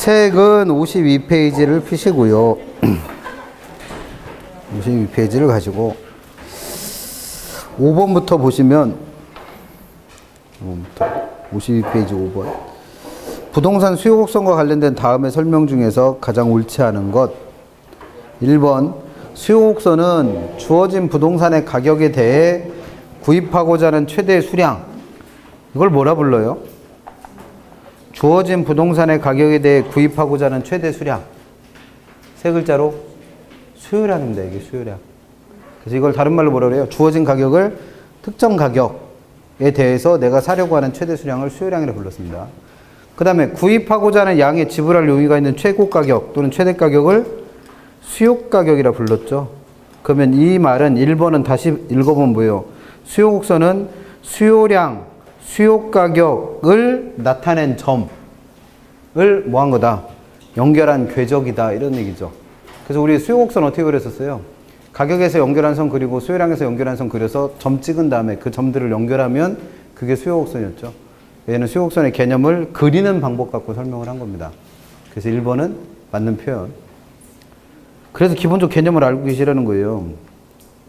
책은 52페이지를 펴시고요. 52페이지를 가지고 5번부터 보시면 52페이지 5번 부동산 수요 곡선과 관련된 다음의 설명 중에서 가장 옳지 않은 것 1번 수요 곡선은 주어진 부동산의 가격에 대해 구입하고자 하는 최대 수량 이걸 뭐라 불러요? 주어진 부동산의 가격에 대해 구입하고자 하는 최대 수량 세 글자로 수요량입니다. 이게 수요량. 그래서 이걸 다른 말로 뭐라 그래요? 주어진 가격을 특정 가격에 대해서 내가 사려고 하는 최대 수량을 수요량이라고 불렀습니다. 그 다음에 구입하고자 하는 양에 지불할 용의가 있는 최고 가격 또는 최대 가격을 수요 가격이라 불렀죠. 그러면 이 말은 1번은 다시 읽어보면 뭐예요? 수요 곡선은 수요량, 수요 가격을 나타낸 점을 뭐 한 거다? 연결한 궤적이다. 이런 얘기죠. 그래서 우리 수요 곡선 어떻게 그렸었어요? 가격에서 연결한 선 그리고 수요량에서 연결한 선 그려서 점 찍은 다음에 그 점들을 연결하면 그게 수요 곡선이었죠. 얘는 수요 곡선의 개념을 그리는 방법 갖고 설명을 한 겁니다. 그래서 1번은 맞는 표현. 그래서 기본적 개념을 알고 계시라는 거예요.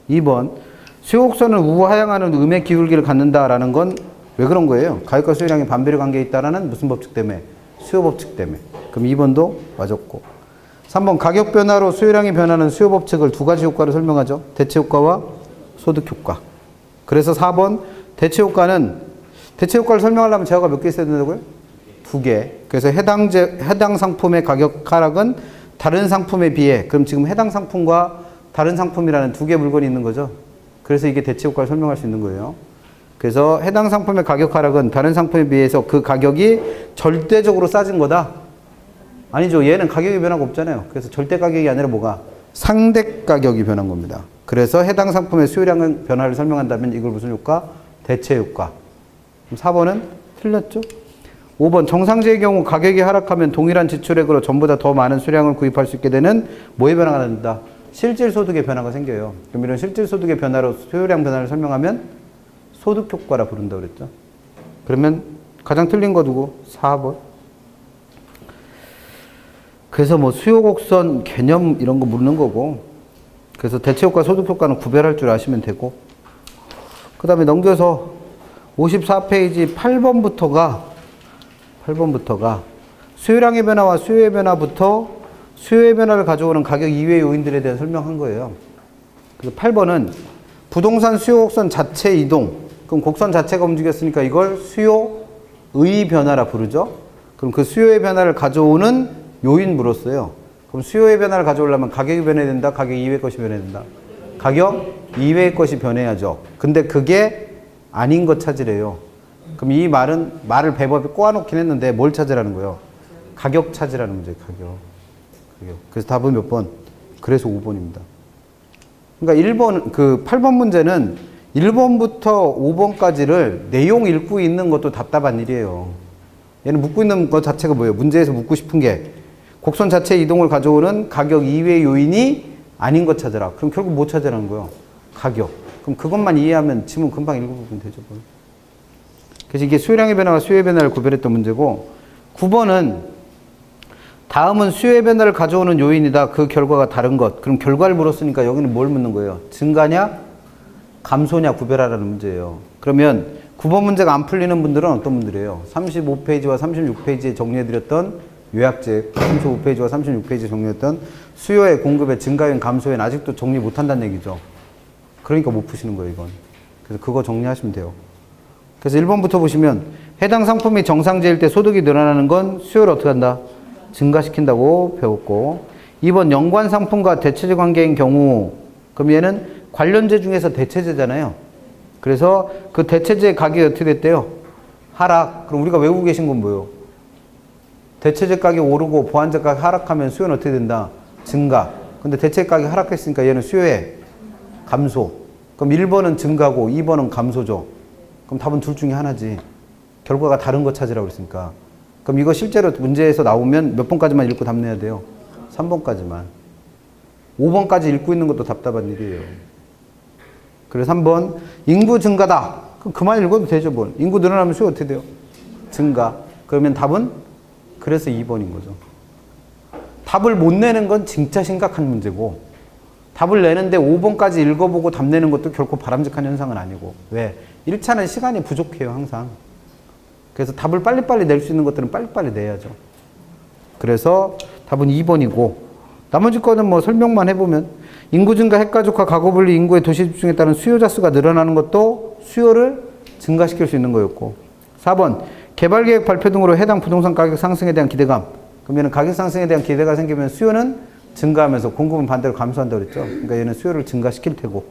2번 수요 곡선은 우하향하는 음의 기울기를 갖는다라는 건 왜 그런 거예요? 가격과 수요량이 반비례 관계에 있다라는 무슨 법칙 때문에? 수요 법칙 때문에. 그럼 2번도 맞았고 3번 가격 변화로 수요량이 변하는 수요 법칙을 두 가지 효과로 설명하죠. 대체 효과와 소득 효과. 그래서 4번 대체 효과를 설명하려면 제어가 몇 개 있어야 된다고요? 2개. 그래서 해당 상품의 가격 하락은 다른 상품에 비해 그럼 지금 해당 상품과 다른 상품이라는 두 개의 물건이 있는 거죠. 그래서 이게 대체 효과를 설명할 수 있는 거예요. 그래서 해당 상품의 가격 하락은 다른 상품에 비해서 그 가격이 절대적으로 싸진 거다. 아니죠. 얘는 가격이 변화가 없잖아요. 그래서 절대 가격이 아니라 뭐가? 상대 가격이 변한 겁니다. 그래서 해당 상품의 수요량 변화를 설명한다면 이걸 무슨 효과? 대체 효과. 그럼 4번은 틀렸죠? 5번 정상지의 경우 가격이 하락하면 동일한 지출액으로 전보다 더 많은 수량을 구입할 수 있게 되는 뭐의 변화가 된다? 실질소득의 변화가 생겨요. 그럼 이런 실질소득의 변화로 수요량 변화를 설명하면 소득효과라 부른다고 그랬죠. 그러면 가장 틀린 거 누구? 4번. 그래서 뭐 수요곡선 개념 이런 거 묻는 거고 그래서 대체효과 소득효과는 구별할 줄 아시면 되고 그 다음에 넘겨서 54페이지 8번부터가 수요량의 변화와 수요의 변화부터 수요의 변화를 가져오는 가격 이외의 요인들에 대한 설명한 거예요. 그래서 8번은 부동산 수요곡선 자체 이동 그럼 곡선 자체가 움직였으니까 이걸 수요의 변화라 부르죠. 그럼 그 수요의 변화를 가져오는 요인 물었어요. 그럼 수요의 변화를 가져오려면 가격이 변해야 된다? 가격 이외의 것이 변해야 된다? 가격 이외의 것이 변해야죠. 근데 그게 아닌 것 찾으래요. 그럼 이 말을 배법에 꼬아놓긴 했는데 뭘 찾으라는 거예요? 가격 찾으라는 문제예요. 가격. 그래서 답은 몇 번? 그래서 5번입니다. 그러니까 8번 문제는 1번부터 5번까지를 내용 읽고 있는 것도 답답한 일이에요. 얘는 묻고 있는 것 자체가 뭐예요? 문제에서 묻고 싶은 게 곡선 자체 이동을 가져오는 가격 이외의 요인이 아닌 것 찾으라. 그럼 결국 뭐 찾으라는 거예요? 가격. 그럼 그것만 이해하면 지문 금방 읽어보면 되죠. 그래서 이게 수요량의 변화와 수요의 변화를 구별했던 문제고 9번은 다음은 수요의 변화를 가져오는 요인이다. 그 결과가 다른 것. 그럼 결과를 물었으니까 여기는 뭘 묻는 거예요? 증가냐? 감소냐? 구별하라는 문제예요. 그러면 9번 문제가 안 풀리는 분들은 어떤 분들이에요? 35페이지와 36페이지에 정리해드렸던 요약집, 35페이지와 36페이지에 정리했던 수요의 공급의 증가요인 감소요인 아직도 정리 못한다는 얘기죠. 그러니까 못 푸시는 거예요, 이건. 그래서 그거 정리하시면 돼요. 그래서 1번부터 보시면 해당 상품이 정상지일 때 소득이 늘어나는 건 수요를 어떻게 한다? 증가시킨다고 배웠고 2번 연관 상품과 대체재 관계인 경우 그럼 얘는 관련재 중에서 대체재잖아요. 그래서 그 대체재 가격이 어떻게 됐대요? 하락. 그럼 우리가 외우고 계신 건 뭐예요? 대체재 가격 오르고 보완재 가격 하락하면 수요는 어떻게 된다? 증가. 근데 대체재 가격이 하락했으니까 얘는 수요의 감소. 그럼 1번은 증가고 2번은 감소죠. 그럼 답은 둘 중에 하나지. 결과가 다른 거 찾으라고 그랬으니까. 그럼 이거 실제로 문제에서 나오면 몇 번까지만 읽고 답 내야 돼요? 3번까지만. 5번까지 읽고 있는 것도 답답한 일이에요. 그래서 3번 인구 증가다. 그럼 그만 읽어도 되죠. 뭘. 인구 늘어나면 수요 어떻게 돼요? 증가. 그러면 답은 그래서 2번인 거죠. 답을 못 내는 건 진짜 심각한 문제고, 답을 내는데 5번까지 읽어보고 답 내는 것도 결코 바람직한 현상은 아니고. 왜? 1차는 시간이 부족해요, 항상. 그래서 답을 빨리빨리 낼 수 있는 것들은 빨리빨리 내야죠. 그래서 답은 2번이고, 나머지 거는 뭐 설명만 해보면, 인구 증가, 핵가족화, 가구분리, 인구의 도시 집중에 따른 수요자 수가 늘어나는 것도 수요를 증가시킬 수 있는 거였고, 4번 개발계획 발표 등으로 해당 부동산 가격 상승에 대한 기대감. 그럼 얘는 가격 상승에 대한 기대가 생기면 수요는 증가하면서 공급은 반대로 감소한다고 그랬죠. 그러니까 얘는 수요를 증가시킬 테고.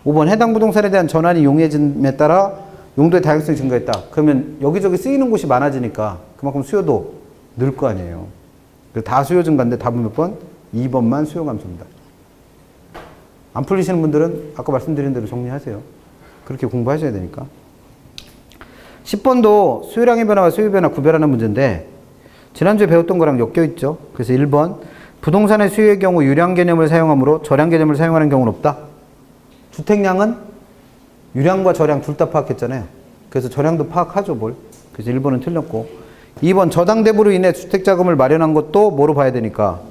5번 해당 부동산에 대한 전환이 용이해짐에 따라 용도의 다양성이 증가했다. 그러면 여기저기 쓰이는 곳이 많아지니까 그만큼 수요도 늘 거 아니에요. 다 수요 증가인데 답은 몇 번? 2번만 수요 감소입니다. 안 풀리시는 분들은 아까 말씀드린 대로 정리하세요. 그렇게 공부하셔야 되니까. 10번도 수요량의 변화와 수요 변화 구별하는 문제인데 지난주에 배웠던 거랑 엮여 있죠. 그래서 1번 부동산의 수요의 경우 유량 개념을 사용하므로 저량 개념을 사용하는 경우는 없다. 주택량은 유량과 저량 둘 다 파악했잖아요. 그래서 저량도 파악하죠, 뭘. 그래서 1번은 틀렸고. 2번 저당 대부로 인해 주택자금을 마련한 것도 뭐로 봐야 되니까?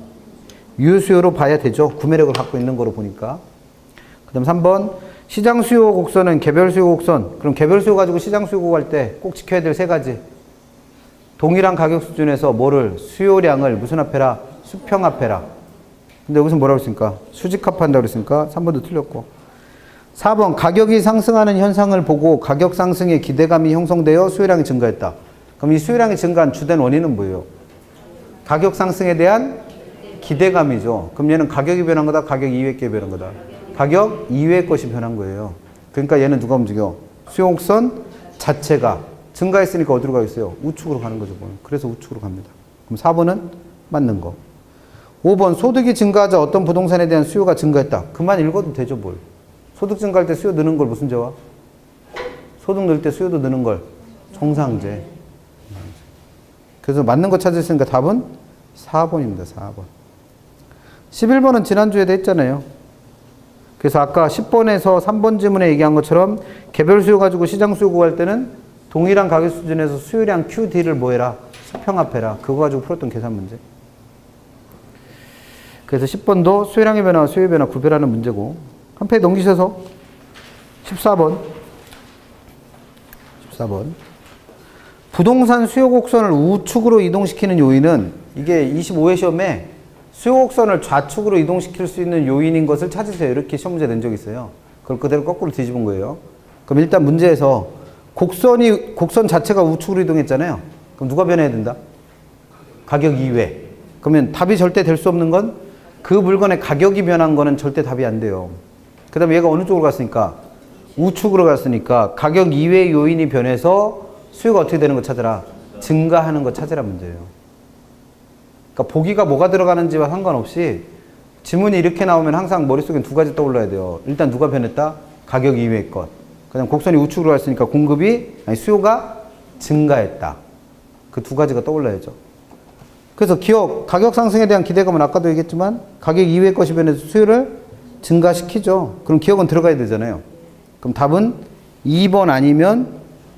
유수요로 봐야 되죠. 구매력을 갖고 있는 거로 보니까. 그 다음 3번 시장 수요 곡선은 개별 수요 곡선. 그럼 개별 수요 가지고 시장 수요 구할 때 꼭 지켜야 될 세 가지. 동일한 가격 수준에서 뭐를 수요량을 무슨 합해라? 수평합해라. 근데 여기서 뭐라고 했습니까? 수직합한다고 그랬으니까 3번도 틀렸고. 4번 가격이 상승하는 현상을 보고 가격 상승의 기대감이 형성되어 수요량이 증가했다. 그럼 이 수요량이 증가한 주된 원인은 뭐예요? 가격 상승에 대한 기대감이죠. 그럼 얘는 가격이 변한 거다? 가격 이외의 게 변한 거다? 가격 이외의 것이 변한 거예요. 그러니까 얘는 누가 움직여? 수요곡선 자체가 증가했으니까 어디로 가겠어요? 우측으로 가는 거죠. 그래서 우측으로 갑니다. 그럼 4번은 맞는 거. 5번 소득이 증가하자 어떤 부동산에 대한 수요가 증가했다. 그만 읽어도 되죠, 뭘. 소득 증가할 때 수요 느는 걸 무슨 제와? 소득 늘 때 수요도 느는 걸 정상제. 그래서 맞는 거 찾으시니까 답은 4번입니다. 4번. 11번은 지난주에도 했잖아요. 그래서 아까 10번에서 3번 지문에 얘기한 것처럼 개별 수요 가지고 시장 수요 구할 때는 동일한 가격 수준에서 수요량 QD를 뭐 해라? 수평합해라. 그거 가지고 풀었던 계산 문제. 그래서 10번도 수요량의 변화와 수요의 변화 구별하는 문제고. 한 페이지 넘기셔서 14번. 부동산 수요 곡선을 우측으로 이동시키는 요인은 이게 25회 시험에 수요 곡선을 좌측으로 이동시킬 수 있는 요인인 것을 찾으세요. 이렇게 시험 문제 낸 적이 있어요. 그걸 그대로 거꾸로 뒤집은 거예요. 그럼 일단 문제에서 곡선 자체가 우측으로 이동했잖아요. 그럼 누가 변해야 된다? 가격 이외. 그러면 답이 절대 될 수 없는 건 그 물건의 가격이 변한 거는 절대 답이 안 돼요. 그 다음에 얘가 어느 쪽으로 갔으니까? 우측으로 갔으니까 가격 이외의 요인이 변해서 수요가 어떻게 되는 거 찾아라. 증가하는 거 찾으라 문제예요. 그러니까 보기가 뭐가 들어가는지와 상관없이 지문이 이렇게 나오면 항상 머릿속엔 두 가지 떠올라야 돼요. 일단 누가 변했다? 가격 이외의 것. 그다음 곡선이 우측으로 갔으니까 수요가 증가했다. 그 두 가지가 떠올라야죠. 그래서 가격 상승에 대한 기대감은 아까도 얘기했지만 가격 이외의 것이 변해서 수요를 증가시키죠. 그럼 기억은 들어가야 되잖아요. 그럼 답은 2번 아니면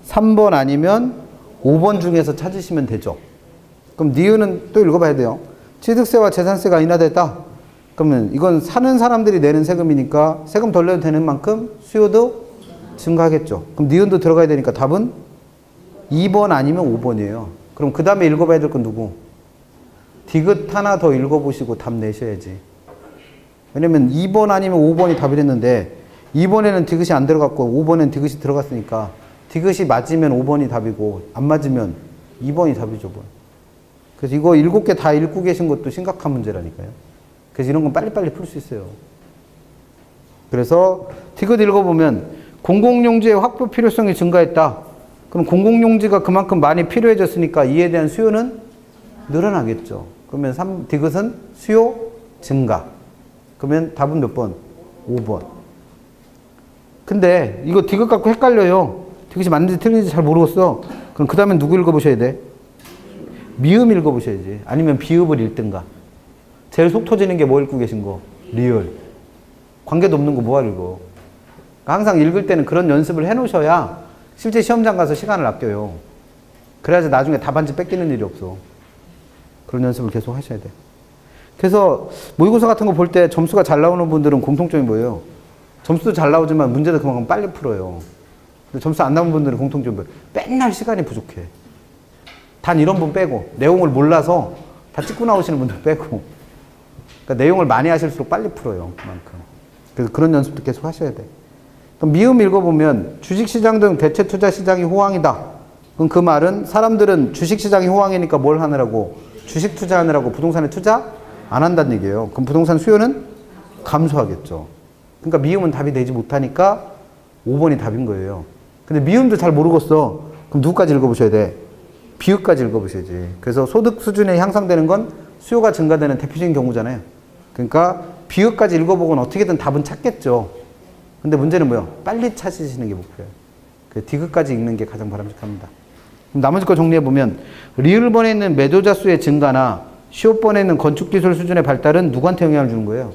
3번 아니면 5번 중에서 찾으시면 되죠. 그럼 니은은 또 읽어봐야 돼요. 취득세와 재산세가 인하됐다. 그러면 이건 사는 사람들이 내는 세금이니까 세금 덜 내도 되는 만큼 수요도 증가하겠죠. 그럼 니은도 들어가야 되니까 답은 2번 아니면 5번이에요. 그럼 그 다음에 읽어봐야 될 건 누구? 디귿 하나 더 읽어보시고 답 내셔야지. 왜냐면 2번 아니면 5번이 답이 됐는데 2번에는 디귿이 안 들어갔고 5번에는 디귿이 들어갔으니까 디귿이 맞으면 5번이 답이고 안 맞으면 2번이 답이죠. 뭐. 그래서 이거 7개 다 읽고 계신 것도 심각한 문제라니까요. 그래서 이런 건 빨리빨리 풀 수 있어요. 그래서 디귿 읽어보면 공공용지의 확보 필요성이 증가했다. 그럼 공공용지가 그만큼 많이 필요해졌으니까 이에 대한 수요는 늘어나겠죠. 그러면 디귿은 수요 증가. 그러면 답은 몇 번? 5번. 근데 이거 디귿 갖고 헷갈려요. 디귿이 맞는지 틀린지 잘 모르겠어. 그럼 그 다음에 누구 읽어보셔야 돼? 미음 읽어보셔야지. 아니면 비읍을 읽든가. 제일 속 터지는 게 뭐 읽고 계신 거? 리을. 관계도 없는 거 뭐하러 읽어. 항상 읽을 때는 그런 연습을 해놓으셔야 실제 시험장 가서 시간을 아껴요. 그래야지 나중에 답안지 뺏기는 일이 없어. 그런 연습을 계속 하셔야 돼. 그래서 모의고사 같은 거 볼 때 점수가 잘 나오는 분들은 공통점이 뭐예요? 점수도 잘 나오지만 문제도 그만큼 빨리 풀어요. 근데 점수 안 나온 분들은 공통점이 뭐예요? 맨날 시간이 부족해. 단 이런 분 빼고, 내용을 몰라서 다 찍고 나오시는 분들 빼고. 그러니까 내용을 많이 하실수록 빨리 풀어요. 그만큼. 그래서 그런 연습도 계속 하셔야 돼. 그럼 미음 읽어보면 주식시장 등 대체투자시장이 호황이다. 그럼 그 말은 사람들은 주식시장이 호황이니까 뭘 하느라고? 주식 투자하느라고 부동산에 투자 안 한다는 얘기예요. 그럼 부동산 수요는 감소하겠죠. 그러니까 미음은 답이 되지 못하니까 5번이 답인 거예요. 근데 미음도 잘 모르겠어. 그럼 누구까지 읽어보셔야 돼? 비읍까지 읽어보셔야지. 그래서 소득 수준이 향상되는 건 수요가 증가되는 대표적인 경우잖아요. 그러니까 비읍까지 읽어보고는 어떻게든 답은 찾겠죠. 근데 문제는 뭐예요? 빨리 찾으시는 게 목표예요. 그 디귿까지 읽는 게 가장 바람직합니다. 그럼 나머지 거 정리해보면 리을번에 있는 매도자 수의 증가나 시옷번에 있는 건축기술 수준의 발달은 누구한테 영향을 주는 거예요?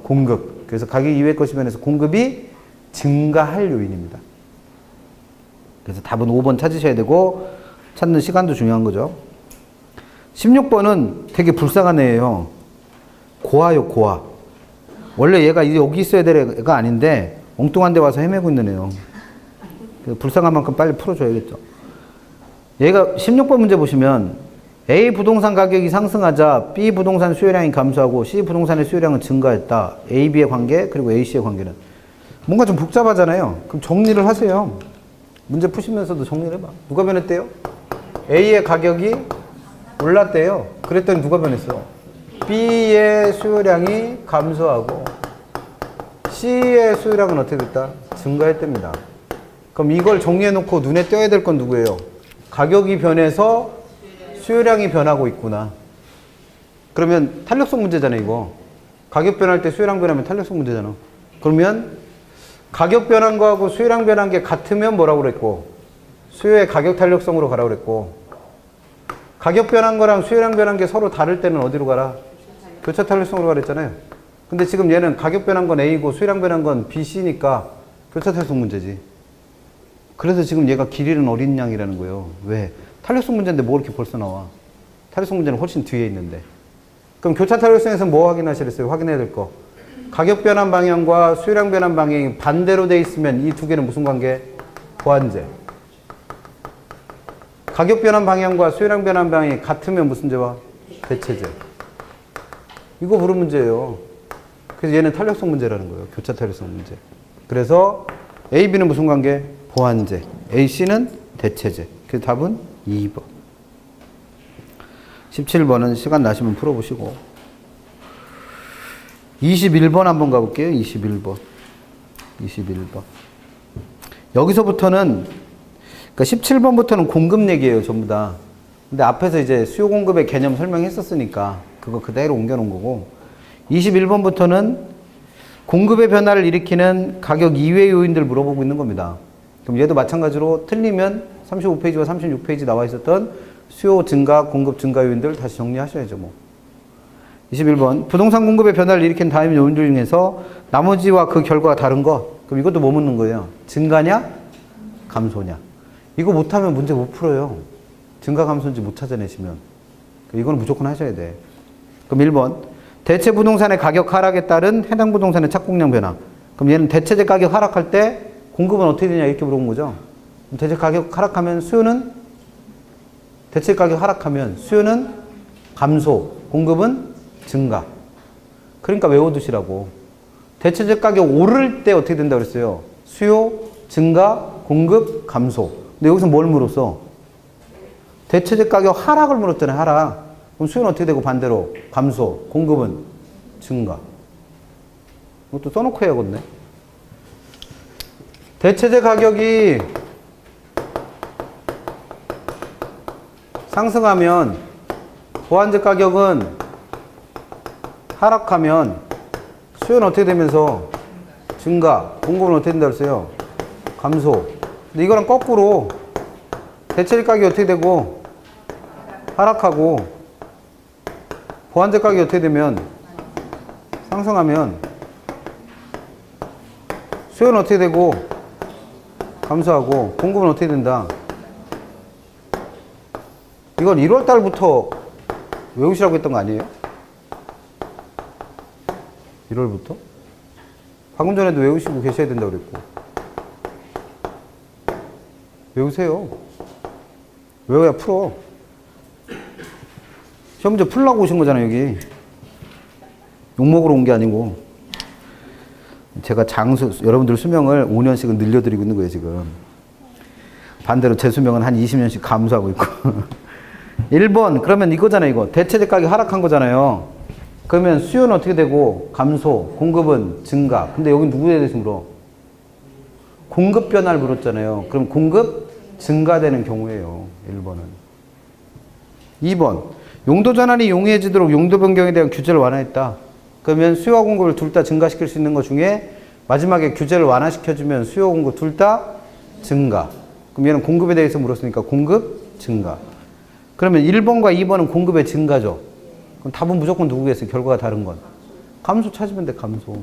공급. 그래서 가격 이외의 것이 면에서 공급이 증가할 요인입니다. 그래서 답은 5번 찾으셔야 되고 찾는 시간도 중요한 거죠. 16번은 되게 불쌍한 애예요. 고아요, 고아. 원래 얘가 여기 있어야 될 애가 아닌데 엉뚱한 데 와서 헤매고 있는 애요. 불쌍한 만큼 빨리 풀어줘야겠죠. 얘가 16번 문제 보시면 A 부동산 가격이 상승하자 B 부동산 수요량이 감소하고 C 부동산의 수요량은 증가했다. A, B의 관계 그리고 A, C의 관계는. 뭔가 좀 복잡하잖아요. 그럼 정리를 하세요. 문제 푸시면서도 정리를 해봐. 누가 변했대요? A의 가격이 올랐대요. 그랬더니 누가 변했어? B의 수요량이 감소하고 C의 수요량은 어떻게 됐다? 증가했답니다. 그럼 이걸 정리해 놓고 눈에 띄어야 될 건 누구예요? 가격이 변해서 수요량이 변하고 있구나. 그러면 탄력성 문제잖아요, 이거. 가격 변할 때 수요량 변하면 탄력성 문제잖아. 그러면 가격 변한 거하고 수요량 변한 게 같으면 뭐라고 그랬고, 수요의 가격 탄력성으로 가라고 그랬고, 가격 변한 거랑 수요량 변한 게 서로 다를 때는 어디로 가라? 교차 탄력성으로 가라 했잖아요. 근데 지금 얘는 가격 변한 건 A고 수요량 변한 건 B, C니까 교차 탄력성 문제지. 그래서 지금 얘가 길 잃은 어린 양이라는 거예요. 왜? 탄력성 문제인데 뭐 이렇게 벌써 나와? 탄력성 문제는 훨씬 뒤에 있는데. 그럼 교차 탄력성에서 뭐 확인하시랬어요? 확인해야 될 거. 가격 변한 방향과 수요량 변한 방향이 반대로 돼 있으면 이 두 개는 무슨 관계? 보완제. 가격 변한 방향과 수요량 변한 방향이 같으면 무슨 제와? 대체제. 이거 물은 문제예요. 그래서 얘는 탄력성 문제라는 거예요. 교차 탄력성 문제. 그래서 A, B는 무슨 관계? 보완제. A, C는 대체제. 그래서 답은 2번. 17번은 시간 나시면 풀어보시고 21번 한번 가볼게요. 21번. 여기서부터는 그러니까 17번부터는 공급 얘기예요. 전부 다. 근데 앞에서 이제 수요 공급의 개념 설명했었으니까 그거 그대로 옮겨놓은 거고 21번부터는 공급의 변화를 일으키는 가격 이외의 요인들 물어보고 있는 겁니다. 그럼 얘도 마찬가지로 틀리면 35페이지와 36페이지 나와 있었던 수요 증가, 공급 증가 요인들 다시 정리하셔야죠. 뭐. 21번. 부동산 공급의 변화를 일으킨 다음 요인들 중에서 나머지와 그 결과가 다른 것. 그럼 이것도 뭐 묻는 거예요? 증가냐? 감소냐? 이거 못하면 문제 못 풀어요. 증가, 감소인지 못 찾아내시면. 이거는 무조건 하셔야 돼. 그럼 1번. 대체 부동산의 가격 하락에 따른 해당 부동산의 착공량 변화. 그럼 얘는 대체재 가격 하락할 때 공급은 어떻게 되냐 이렇게 물어본 거죠. 대체 가격 하락하면 수요는 대체 가격 하락하면 수요는 감소, 공급은 증가. 그러니까 외워두시라고. 대체재 가격 오를 때 어떻게 된다고 그랬어요? 수요, 증가, 공급, 감소. 근데 여기서 뭘 물었어? 대체재 가격 하락을 물었잖아요. 하락. 그럼 수요는 어떻게 되고 반대로? 감소, 공급은 증가. 이것도 써놓고 해야겠네. 대체재 가격이 상승하면 보완재 가격은 하락하면 수요는 어떻게 되면서 증가, 공급은 어떻게 된다고 했어요? 감소. 근데 이거랑 거꾸로 대체재 가격이 어떻게 되고 하락하고 보완재 가격이 어떻게 되면 상승하면 수요는 어떻게 되고 감소하고 공급은 어떻게 된다. 이건 1월 달부터 외우시라고 했던 거 아니에요? 1월부터? 방금 전에도 외우시고 계셔야 된다고 그랬고. 외우세요. 외워야 풀어. 시험 문제 풀라고 오신 거잖아요, 여기. 욕먹으러 온 게 아니고. 제가 여러분들 수명을 5년씩은 늘려드리고 있는 거예요, 지금. 반대로 제 수명은 한 20년씩 감소하고 있고. 1번, 그러면 이거잖아요, 이거. 대체적 가격이 하락한 거잖아요. 그러면 수요는 어떻게 되고, 감소, 공급은 증가. 근데 여기 누구에 대해서 물어? 공급 변화를 물었잖아요. 그럼 공급 증가되는 경우예요, 1번은. 2번, 용도 전환이 용이해지도록 용도 변경에 대한 규제를 완화했다. 그러면 수요와 공급을 둘 다 증가시킬 수 있는 것 중에 마지막에 규제를 완화시켜주면 수요, 공급 둘 다 증가. 그럼 얘는 공급에 대해서 물었으니까 공급 증가. 그러면 1번과 2번은 공급의 증가죠. 그럼 답은 무조건 누구겠어요? 결과가 다른 건. 감소 찾으면 돼, 감소.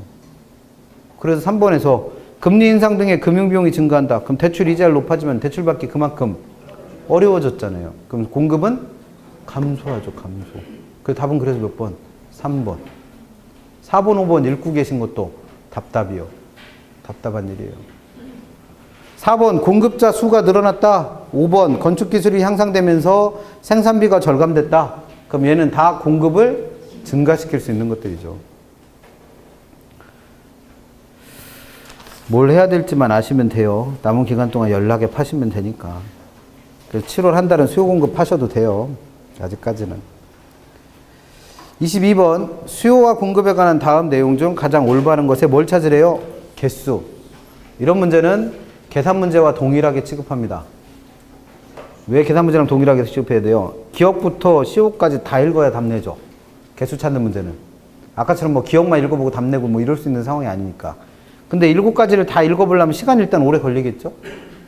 그래서 3번에서 금리 인상 등의 금융비용이 증가한다. 그럼 대출 이자율 높아지면 대출받기 그만큼 어려워졌잖아요. 그럼 공급은 감소하죠, 감소. 그 답은 그래서 몇 번? 3번. 4번, 5번 읽고 계신 것도 답답이요. 답답한 일이에요. 4번 공급자 수가 늘어났다. 5번 건축기술이 향상되면서 생산비가 절감됐다. 그럼 얘는 다 공급을 증가시킬 수 있는 것들이죠. 뭘 해야 될지만 아시면 돼요. 남은 기간 동안 연락에 파시면 되니까. 그래서 7월 한 달은 수요 공급 파셔도 돼요. 아직까지는. 22번 수요와 공급에 관한 다음 내용 중 가장 올바른 것에 뭘 찾으래요? 개수. 이런 문제는 계산 문제와 동일하게 취급합니다. 왜 계산 문제랑 동일하게 취급해야 돼요? 기억부터 시옷까지 다 읽어야 답 내죠. 개수 찾는 문제는. 아까처럼 뭐 기억만 읽어보고 답 내고 뭐 이럴 수 있는 상황이 아니니까. 근데 7가지를 다 읽어보려면 시간이 일단 오래 걸리겠죠?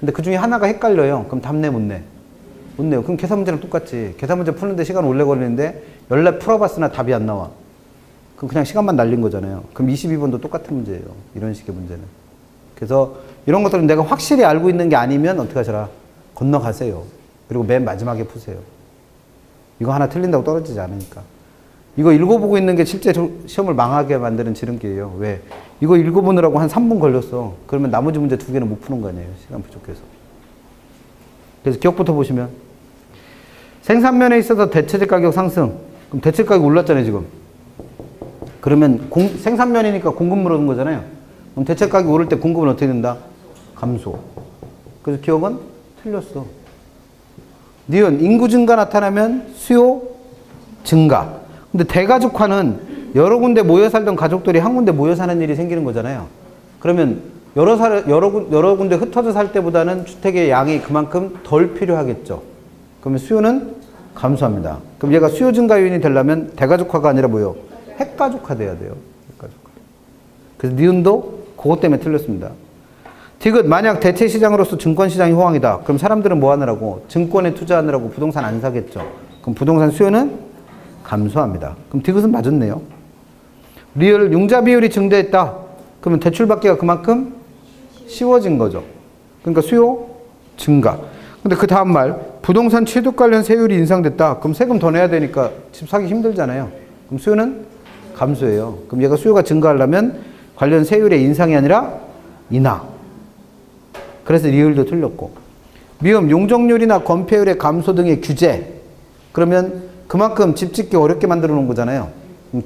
근데 그 중에 하나가 헷갈려요. 그럼 답 내, 못 내? 못 내요. 그럼 계산 문제랑 똑같지. 계산 문제 푸는데 시간 오래 걸리는데 연락 풀어봤으나 답이 안 나와. 그럼 그냥 시간만 날린 거잖아요. 그럼 22번도 똑같은 문제예요. 이런 식의 문제는. 그래서 이런 것들은 내가 확실히 알고 있는 게 아니면 어떻게 하셔라? 건너가세요. 그리고 맨 마지막에 푸세요. 이거 하나 틀린다고 떨어지지 않으니까. 이거 읽어보고 있는 게 실제 시험을 망하게 만드는 지름길이에요. 왜? 이거 읽어보느라고 한 3분 걸렸어. 그러면 나머지 문제 2개는 못 푸는 거 아니에요. 시간 부족해서. 그래서 기억부터 보시면 생산면에 있어서 대체적 가격 상승. 그럼 대체적 가격 올랐잖아요, 지금. 그러면 생산면이니까 공급 물어는 거잖아요. 그럼 대체적 가격이 오를 때 공급은 어떻게 된다? 감소. 그래서 기억은 틀렸어. 니은 인구 증가 나타나면 수요 증가. 근데 대가족화는 여러 군데 모여 살던 가족들이 한 군데 모여 사는 일이 생기는 거잖아요. 그러면 여러 군데 흩어져 살 때보다는 주택의 양이 그만큼 덜 필요하겠죠. 그러면 수요는 감소합니다. 그럼 얘가 수요 증가 요인이 되려면 대가족화가 아니라 뭐요? 핵가족화 돼야 돼요. 핵가족화. 그래서 니은도 그것 때문에 틀렸습니다. 디귿 만약 대체 시장으로서 증권 시장이 호황이다. 그럼 사람들은 뭐 하느라고? 증권에 투자하느라고 부동산 안 사겠죠. 그럼 부동산 수요는 감소합니다. 그럼 디귿은 맞았네요. 리을 융자 비율이 증대했다. 그러면 대출받기가 그만큼 쉬워진 거죠. 그러니까 수요 증가. 근데 그 다음 말 부동산 취득 관련 세율이 인상됐다. 그럼 세금 더 내야 되니까 집 사기 힘들잖아요. 그럼 수요는 감소해요. 그럼 얘가 수요가 증가하려면 관련 세율의 인상이 아니라 인하. 그래서 리을도 틀렸고. 미음 용적률이나 건폐율의 감소 등의 규제. 그러면 그만큼 집 짓기 어렵게 만들어 놓은 거잖아요.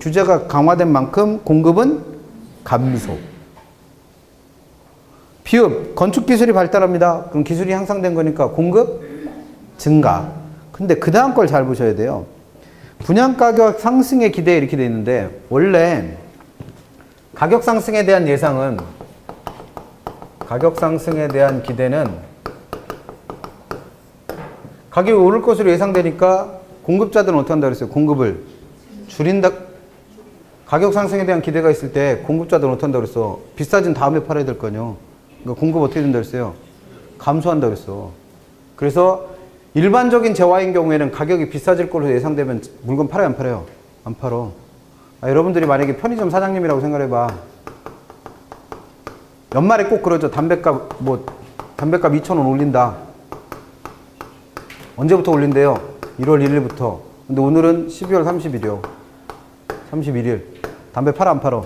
규제가 강화된 만큼 공급은 감소. 비읍 건축기술이 발달합니다. 그럼 기술이 향상된 거니까 공급 증가. 근데 그 다음 걸 잘 보셔야 돼요. 분양가격 상승의 기대 이렇게 돼 있는데 원래 가격 상승에 대한 예상은 가격 상승에 대한 기대는 가격이 오를 것으로 예상되니까 공급자들은 어떻게 한다 그랬어요? 공급을 줄인다. 가격 상승에 대한 기대가 있을 때 공급자들은 어떻게 한다 그랬어? 비싸진 다음에 팔아야 될 거 아니에요. 그러니까 공급 어떻게 된다 그랬어요? 감소한다 그랬어. 그래서 일반적인 재화인 경우에는 가격이 비싸질 걸로 예상되면 물건 팔아요, 안 팔아요? 안 팔어. 여러분들이 만약에 편의점 사장님이라고 생각해봐. 연말에 꼭 그러죠. 담배값 2,000원 올린다. 언제부터 올린대요? 1월 1일부터. 근데 오늘은 12월 30일이요. 31일. 담배 팔아, 안 팔어?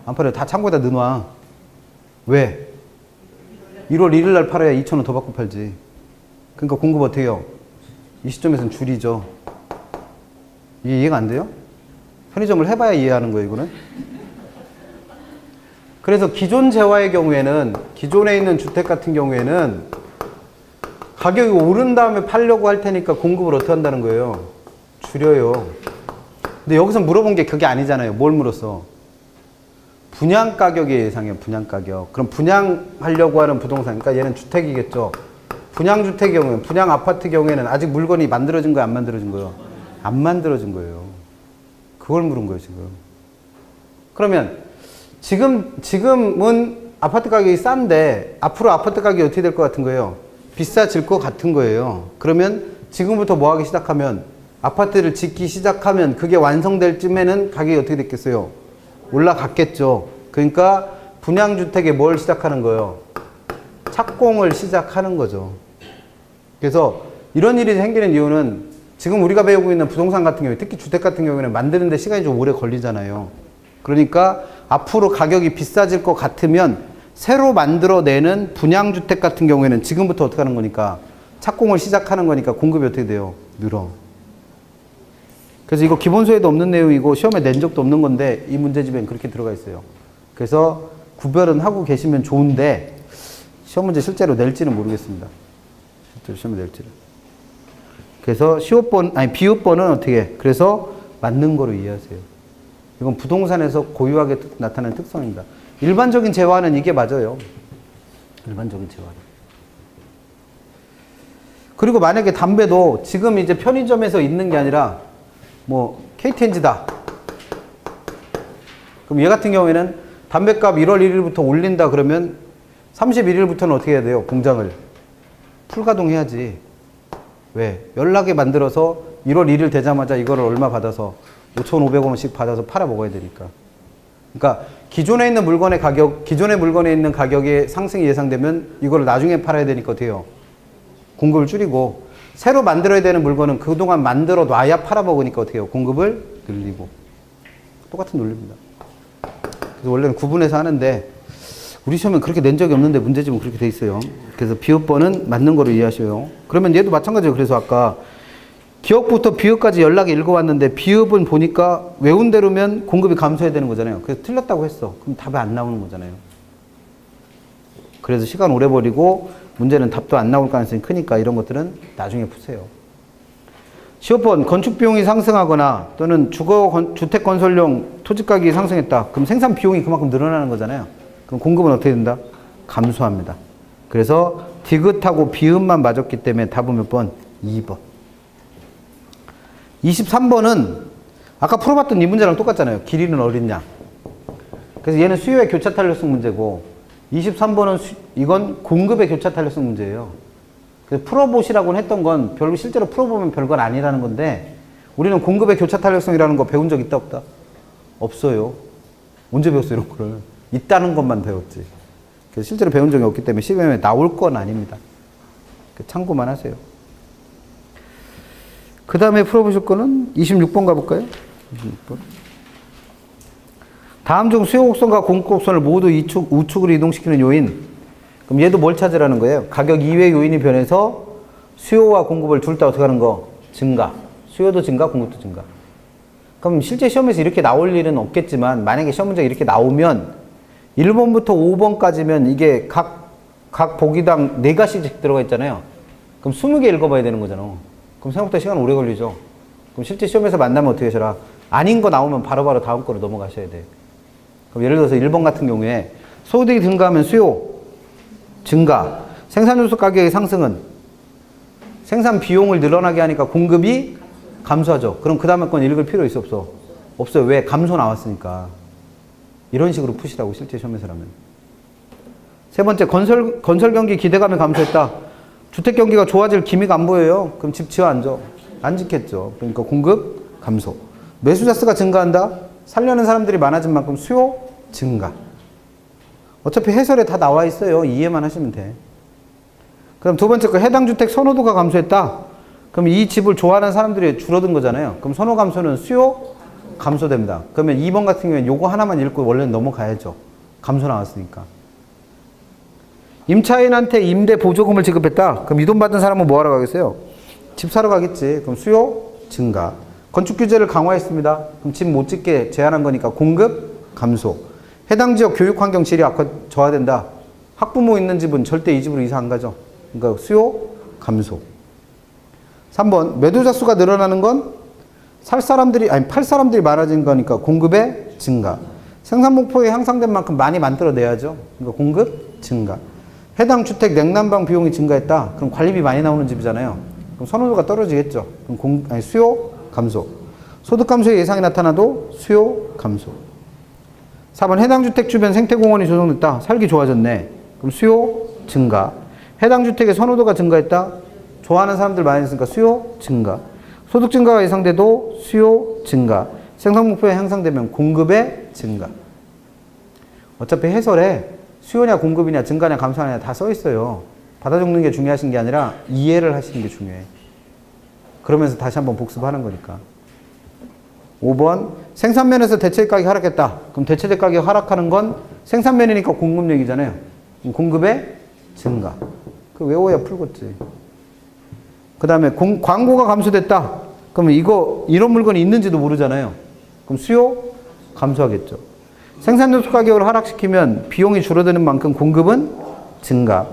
안 팔아요. 다 창고에다 넣어놔. 왜? 1월 1일 날 팔아야 2,000원 더 받고 팔지. 그러니까 공급 어떻게 해요? 이 시점에서는 줄이죠. 이게 이해가 안 돼요? 편의점을 해봐야 이해하는 거예요, 이거는. 그래서 기존 재화의 경우에는, 기존에 있는 주택 같은 경우에는 가격이 오른 다음에 팔려고 할 테니까 공급을 어떻게 한다는 거예요? 줄여요. 근데 여기서 물어본 게 그게 아니잖아요. 뭘 물었어? 분양 가격의 예상이에요. 분양 가격. 그럼 분양하려고 하는 부동산, 그러니까 얘는 주택이겠죠. 분양 주택의 경우에는, 분양 아파트 경우에는 아직 물건이 만들어진 거예요? 안 만들어진 거예요? 안 만들어진 거예요. 그걸 물은 거예요, 지금. 그러면 지금은 아파트 가격이 싼데 앞으로 아파트 가격이 어떻게 될 것 같은 거예요? 비싸질 것 같은 거예요. 그러면 지금부터 뭐 하기 시작하면, 아파트를 짓기 시작하면 그게 완성될 쯤에는 가격이 어떻게 됐겠어요? 올라갔겠죠. 그러니까 분양주택에 뭘 시작하는 거예요? 착공을 시작하는 거죠. 그래서 이런 일이 생기는 이유는 지금 우리가 배우고 있는 부동산 같은 경우에, 특히 주택 같은 경우에는 만드는데 시간이 좀 오래 걸리잖아요. 그러니까 앞으로 가격이 비싸질 것 같으면 새로 만들어내는 분양주택 같은 경우에는 지금부터 어떻게 하는 거니까, 착공을 시작하는 거니까 공급이 어떻게 돼요? 늘어. 그래서 이거 기본서에도 없는 내용이고 시험에 낸 적도 없는 건데 이 문제집엔 그렇게 들어가 있어요. 그래서 구별은 하고 계시면 좋은데 시험 문제 실제로 낼지는 모르겠습니다. 실제로 시험에 낼지는. 그래서 비읍번은 어떻게 해? 그래서 맞는 거로 이해하세요. 이건 부동산에서 고유하게 나타나는 특성입니다. 일반적인 재화는 이게 맞아요. 일반적인 재화는. 그리고 만약에 담배도 지금 이제 편의점에서 있는 게 아니라 뭐 KTNG다. 그럼 얘 같은 경우에는 담배값 1월 1일부터 올린다 그러면 31일부터는 어떻게 해야 돼요? 공장을 풀가동해야지. 왜? 연락에 만들어서 1월 1일 되자마자 이거를 얼마 받아서 5,500원씩 받아서 팔아 먹어야 되니까. 그러니까 기존에 있는 물건의 가격, 기존의 물건에 있는 가격의 상승이 예상되면 이걸 나중에 팔아야 되니까 어떻게 해요? 공급을 줄이고, 새로 만들어야 되는 물건은 그동안 만들어 놔야 팔아 먹으니까 어떻게 해요? 공급을 늘리고. 똑같은 논리입니다. 그래서 원래는 구분해서 하는데 우리 시험엔 그렇게 낸 적이 없는데 문제집은 그렇게 돼 있어요. 그래서 비읍번은 맞는 거로 이해하셔요. 그러면 얘도 마찬가지예요. 그래서 아까 기억부터 비읍까지 연락이 읽어왔는데 비읍은 보니까 외운 대로면 공급이 감소해야 되는 거잖아요. 그래서 틀렸다고 했어. 그럼 답이 안 나오는 거잖아요. 그래서 시간 오래 버리고 문제는 답도 안 나올 가능성이 크니까 이런 것들은 나중에 푸세요. 15번 건축 비용이 상승하거나 또는 주택 건설용 토지 가격이 상승했다. 그럼 생산 비용이 그만큼 늘어나는 거잖아요. 그럼 공급은 어떻게 된다? 감소합니다. 그래서 디귿하고 비읍만 맞았기 때문에 답은 몇 번? 2번. 23번은 아까 풀어봤던 이 문제랑 똑같잖아요. 길이는 어딨냐. 그래서 얘는 수요의 교차 탄력성 문제고 23번은 이건 공급의 교차 탄력성 문제예요. 그래서 풀어보시라고 했던 건 실제로 풀어보면 별건 아니라는 건데 우리는 공급의 교차 탄력성이라는 거 배운 적 있다 없다? 없어요. 언제 배웠어 이런 거를? 있다는 것만 배웠지. 그래서 실제로 배운 적이 없기 때문에 시험에 나올 건 아닙니다. 참고만 하세요. 그 다음에 풀어보실 거는 26번 가볼까요? 26번. 다음 중 수요 곡선과 공급 곡선을 모두 우측으로 이동시키는 요인. 그럼 얘도 뭘 찾으라는 거예요? 가격 이외의 요인이 변해서 수요와 공급을 둘 다 어떻게 하는 거? 증가. 수요도 증가, 공급도 증가. 그럼 실제 시험에서 이렇게 나올 일은 없겠지만 만약에 시험 문제가 이렇게 나오면 1번부터 5번까지면 이게 각 보기당 4가지씩 들어가 있잖아요. 그럼 20개 읽어봐야 되는 거잖아. 그럼 생각보다 시간 오래 걸리죠. 그럼 실제 시험에서 만나면 어떻게 하셔라? 아닌 거 나오면 바로바로 다음 거로 넘어가셔야 돼. 그럼 예를 들어서 1번 같은 경우에 소득이 증가하면 수요 증가, 생산요소 가격의 상승은 생산 비용을 늘어나게 하니까 공급이 감소하죠. 그럼 그 다음에 건 읽을 필요 있어 없어? 없어요. 왜? 감소 나왔으니까. 이런 식으로 푸시라고 실제 시험에서라면. 세 번째, 건설 경기 기대감이 감소했다. 주택 경기가 좋아질 기미가 안 보여요. 그럼 집 지어 앉아? 안 짓겠죠. 그러니까 공급 감소. 매수자 수가 증가한다. 살려는 사람들이 많아진 만큼 수요 증가. 어차피 해설에 다 나와 있어요. 이해만 하시면 돼. 그럼 두 번째 거, 해당 주택 선호도가 감소했다. 그럼 이 집을 좋아하는 사람들이 줄어든 거잖아요. 그럼 선호 감소는 수요 감소됩니다. 그러면 2번 같은 경우에는 요거 하나만 읽고 원래는 넘어가야죠. 감소 나왔으니까. 임차인한테 임대 보조금을 지급했다. 그럼 이 돈 받은 사람은 뭐 하러 가겠어요? 집 사러 가겠지. 그럼 수요 증가. 건축 규제를 강화했습니다. 그럼 집 못 짓게 제한한 거니까 공급 감소. 해당 지역 교육 환경 질이 저하된다. 학부모 있는 집은 절대 이 집으로 이사 안 가죠. 그러니까 수요 감소. 3번 매도자 수가 늘어나는 건 팔 사람들이 많아진 거니까 공급의 증가. 생산 목표에 향상된 만큼 많이 만들어내야죠. 그러니까 공급 증가. 해당 주택 냉난방 비용이 증가했다. 그럼 관리비 많이 나오는 집이잖아요. 그럼 선호도가 떨어지겠죠. 그럼 수요 감소. 소득 감소의 예상이 나타나도 수요 감소. 4번 해당 주택 주변 생태공원이 조성됐다. 살기 좋아졌네. 그럼 수요 증가. 해당 주택의 선호도가 증가했다. 좋아하는 사람들 많이 있으니까 수요 증가. 소득 증가가 예상돼도 수요 증가. 생산 목표에 향상되면 공급의 증가. 어차피 해설에 수요냐 공급이냐 증가냐 감소하냐 다 써 있어요. 받아 적는 게 중요하신 게 아니라 이해를 하시는 게 중요해. 그러면서 다시 한번 복습하는 거니까. 5번 생산면에서 대체재 가격이 하락했다. 그럼 대체재 가격이 하락하는 건 생산면이니까 공급 얘기잖아요. 공급의 증가. 그 외워야 풀겠지. 그 다음에 광고가 감소됐다. 그러면 이런 물건이 있는지도 모르잖아요. 그럼 수요 감소하겠죠. 생산요소 가격을 하락시키면 비용이 줄어드는 만큼 공급은 증가.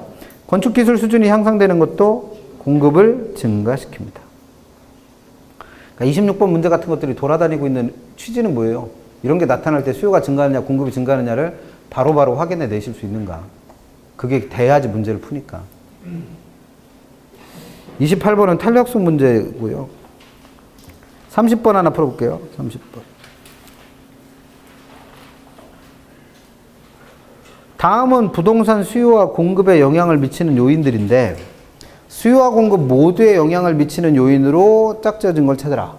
건축기술 수준이 향상되는 것도 공급을 증가시킵니다. 그러니까 26번 문제 같은 것들이 돌아다니고 있는 취지는 뭐예요? 이런 게 나타날 때 수요가 증가하느냐 공급이 증가하느냐를 바로바로 확인해 내실 수 있는가. 그게 돼야지 문제를 푸니까. 28번은 탄력성 문제고요. 30번 하나 풀어볼게요. 30번. 다음은 부동산 수요와 공급에 영향을 미치는 요인들인데 수요와 공급 모두에 영향을 미치는 요인으로 짝지어진 걸 찾아라.